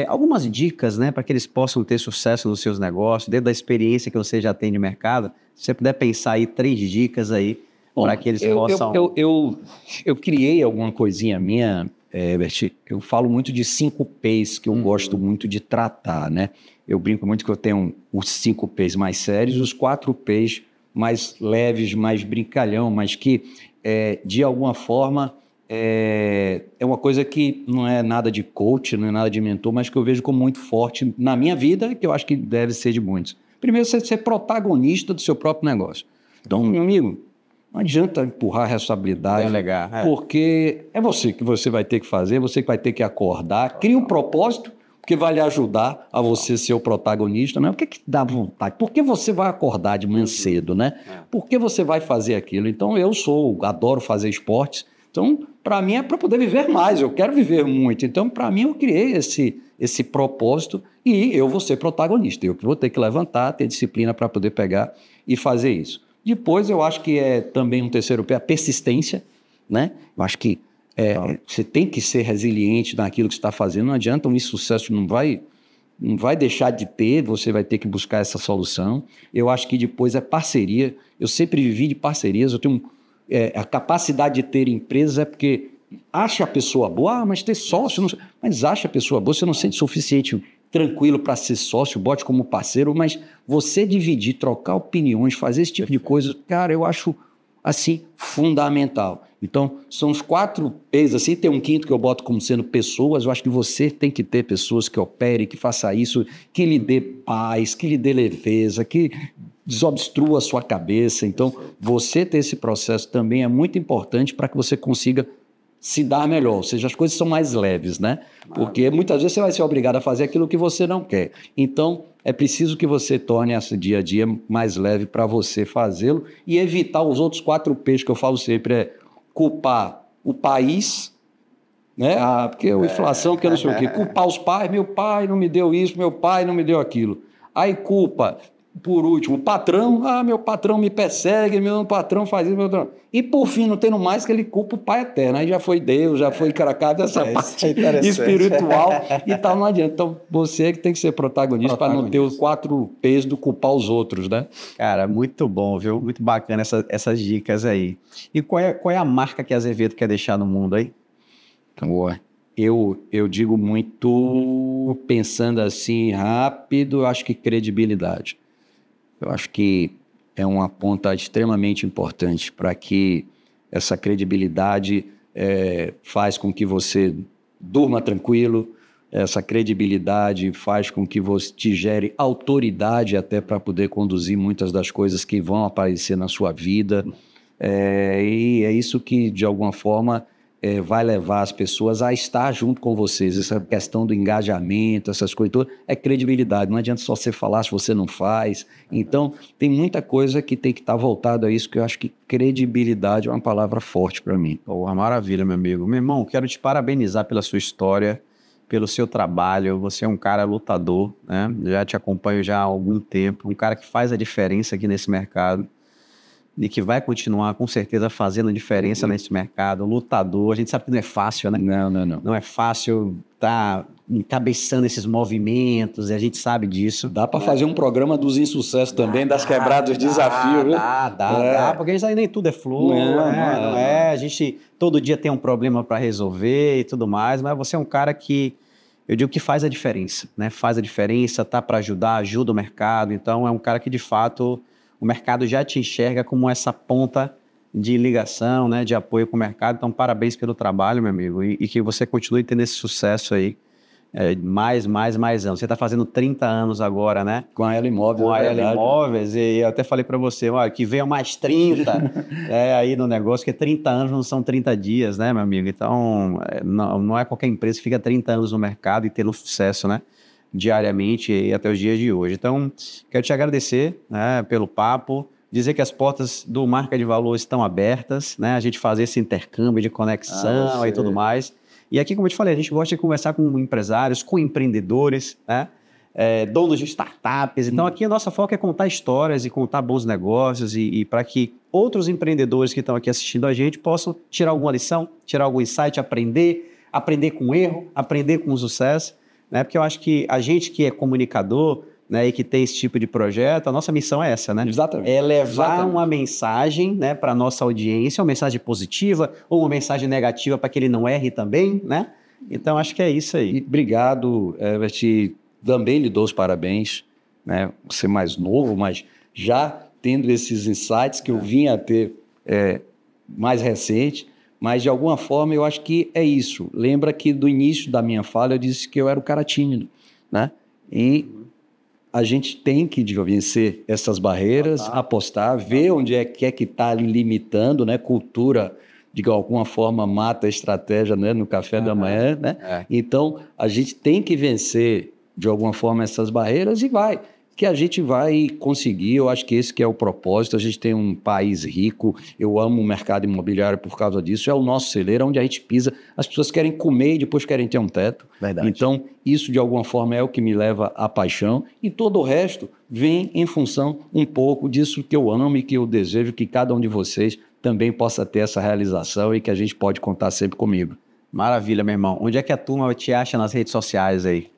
Algumas dicas, né, para que eles possam ter sucesso nos seus negócios, dentro da experiência que você já tem de mercado. Se você puder pensar aí 3 dicas aí para que eles possam...
Eu criei alguma coisinha minha, Herbert, eu falo muito de 5 P's que eu gosto muito de tratar, né? Eu brinco muito que eu tenho os 5 P's mais sérios, os 4 P's mais leves, mais brincalhão, mas que, de alguma forma... É uma coisa que não é nada de coach, não é nada de mentor, mas que eu vejo como muito forte na minha vida, que eu acho que deve ser de muitos. Primeiro, você ser protagonista do seu próprio negócio. Então, meu amigo, não adianta empurrar a responsabilidade, porque é você que você vai ter que fazer, você que vai ter que acordar, cria um propósito, porque vai lhe ajudar a você ser o protagonista, né? O que dá vontade? Por que você vai acordar de manhã cedo, né? Por que você vai fazer aquilo? Então, adoro fazer esportes. Então, para mim é para poder viver mais, eu quero viver muito. Então, para mim, eu criei esse propósito e eu vou ser protagonista. Eu vou ter que levantar, ter disciplina para poder pegar e fazer isso. Depois, eu acho que também um terceiro P, a persistência, né? Eu acho que você tem que ser resiliente naquilo que você está fazendo. Não adianta, um insucesso não vai deixar de ter, você vai ter que buscar essa solução. Eu acho que depois é parceria. Eu sempre vivi de parcerias, eu tenho... a capacidade de ter empresas é porque acha a pessoa boa, mas ter sócio, mas acha a pessoa boa, você não sente suficiente tranquilo para ser sócio, bote como parceiro, mas você dividir, trocar opiniões, fazer esse tipo de coisa, cara, eu acho assim fundamental. Então, são os 4 P's, assim, tem um quinto que eu boto como sendo pessoas. Eu acho que você tem que ter pessoas que operem, que faça isso, que lhe dê paz, que lhe dê leveza, que desobstrua a sua cabeça. Então, você ter esse processo também é muito importante para que você consiga se dar melhor, ou seja, as coisas são mais leves, né? Porque muitas vezes você vai ser obrigado a fazer aquilo que você não quer. Então, É preciso que você torne esse dia a dia mais leve para você fazê-lo e evitar os outros 4 P's que eu falo sempre, é culpar o país, né? Porque a inflação, porque não sei o quê. Culpar os pais, meu pai não me deu isso, meu pai não me deu aquilo. Aí culpa, por último, o patrão, meu patrão me persegue, meu patrão faz isso, meu patrão. E por fim, não tendo mais que ele culpa o pai eterno. Aí já foi Deus, já foi caracada, essa parte espiritual e tal, não adianta. Então, você que tem que ser protagonista para não ter os 4 P's do culpar os outros, né?
Cara, muito bom, viu? Muito bacana essas dicas aí. E qual é a marca que a Azevedo quer deixar no mundo aí?
Eu digo muito, pensando assim rápido, eu acho que credibilidade. Eu acho que é uma ponta extremamente importante para que essa credibilidade faz com que você durma tranquilo, essa credibilidade faz com que você te gere autoridade até para poder conduzir muitas das coisas que vão aparecer na sua vida. E é isso que, de alguma forma, vai levar as pessoas a estar junto com vocês. Essa questão do engajamento, essas coisas todas, é credibilidade. Não adianta só você falar se você não faz. Então, tem muita coisa que tem que estar voltada a isso, que eu acho que credibilidade é uma palavra forte para mim.
Maravilha, meu amigo. Meu irmão, quero te parabenizar pela sua história, pelo seu trabalho. Você é um cara lutador, né? Já te acompanho já há algum tempo, um cara que faz a diferença aqui nesse mercado e que vai continuar, com certeza, fazendo diferença nesse mercado, lutador. A gente sabe que não é fácil, né?
Não.
Não é fácil estar encabeçando esses movimentos, e a gente sabe disso.
Dá para fazer um programa dos insucessos também, das quebradas, dos desafios, viu?
Dá, porque nem tudo é flor, não é. A gente todo dia tem um problema para resolver e tudo mais, mas você é um cara que, eu digo que faz a diferença, né? Faz a diferença, tá para ajudar, ajuda o mercado. Então, é um cara que, de fato, o mercado já te enxerga como essa ponta de ligação, né, de apoio com o mercado. Então, parabéns pelo trabalho, meu amigo, e que você continue tendo esse sucesso aí, mais anos. Você está fazendo 30 anos agora, né?
Com a Ela Imóveis.
Com a Ela Imóveis, e eu até falei para você, que venham mais 30 aí no negócio, porque 30 anos não são 30 dias, né, meu amigo? Então, não é qualquer empresa que fica 30 anos no mercado e tendo sucesso, né? Diariamente e até os dias de hoje. Então, quero te agradecer, né, pelo papo, dizer que as portas do Marca de Valor estão abertas, né, a gente fazer esse intercâmbio de conexão e tudo mais. E aqui, como eu te falei, a gente gosta de conversar com empresários, com empreendedores, né, donos de startups. Então, aqui a nossa foco é contar histórias e contar bons negócios e para que outros empreendedores que estão aqui assistindo a gente possam tirar alguma lição, tirar algum insight, aprender com erro, aprender com o sucesso. Né? Porque eu acho que a gente que é comunicador, né, e que tem esse tipo de projeto, a nossa missão é essa, né?
Exatamente.
É levar uma mensagem, né, para a nossa audiência, uma mensagem positiva ou uma mensagem negativa para que ele não erre também, né? Então, acho que é isso aí.
Obrigado, Herbert. Também lhe dou os parabéns, né? Você mais novo, mas já tendo esses insights que eu vim a ter mais recente. Mas, de alguma forma, eu acho que é isso. Lembra que do início da minha fala eu disse que eu era o cara tímido, né? E a gente tem que vencer essas barreiras, apostar, ver onde é que está limitando, né? Cultura, de alguma forma, mata a estratégia, né? No café da manhã, né? Então, a gente tem que vencer, de alguma forma, essas barreiras e que a gente vai conseguir. Eu acho que esse que é o propósito. A gente tem um país rico, eu amo o mercado imobiliário por causa disso, é o nosso celeiro, onde a gente pisa, as pessoas querem comer e depois querem ter um teto.
Verdade.
Então, isso de alguma forma é o que me leva à paixão e todo o resto vem em função um pouco disso que eu amo e que eu desejo que cada um de vocês também possa ter essa realização e que a gente pode contar sempre comigo.
Maravilha, meu irmão. Onde é que a turma te acha nas redes sociais aí?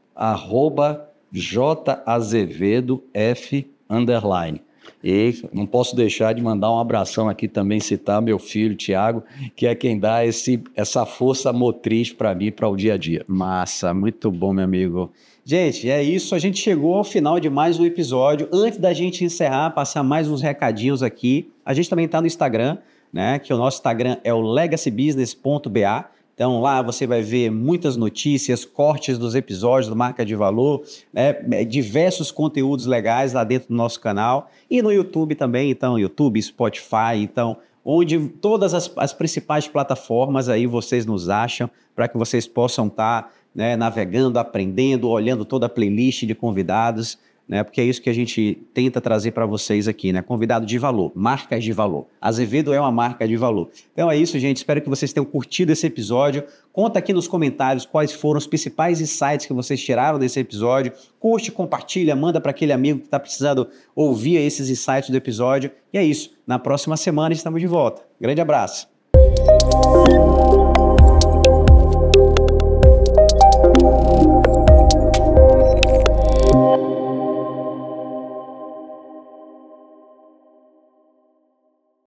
@JAzevedoF_. E não posso deixar de mandar um abração aqui também, citar meu filho, Tiago, que é quem dá essa força motriz para mim, para o dia a dia.
Massa, muito bom, meu amigo. Gente, é isso. A gente chegou ao final de mais um episódio. Antes da gente encerrar, passar mais uns recadinhos aqui. A gente também está no Instagram, né? Que o nosso Instagram é o legacybusiness.ba. Então, lá você vai ver muitas notícias, cortes dos episódios do Marca de Valor, né? Diversos conteúdos legais lá dentro do nosso canal. E no YouTube também, então, YouTube, Spotify, então, onde todas as principais plataformas aí vocês nos acham, para que vocês possam estar, né, navegando, aprendendo, olhando toda a playlist de convidados. né? Porque é isso que a gente tenta trazer para vocês aqui, né? Convidado de valor, marcas de valor. Azevedo é uma marca de valor. Então é isso, gente. Espero que vocês tenham curtido esse episódio. Conta aqui nos comentários quais foram os principais insights que vocês tiraram desse episódio. Curte, compartilha, manda para aquele amigo que está precisando ouvir esses insights do episódio. E é isso. Na próxima semana estamos de volta. Grande abraço.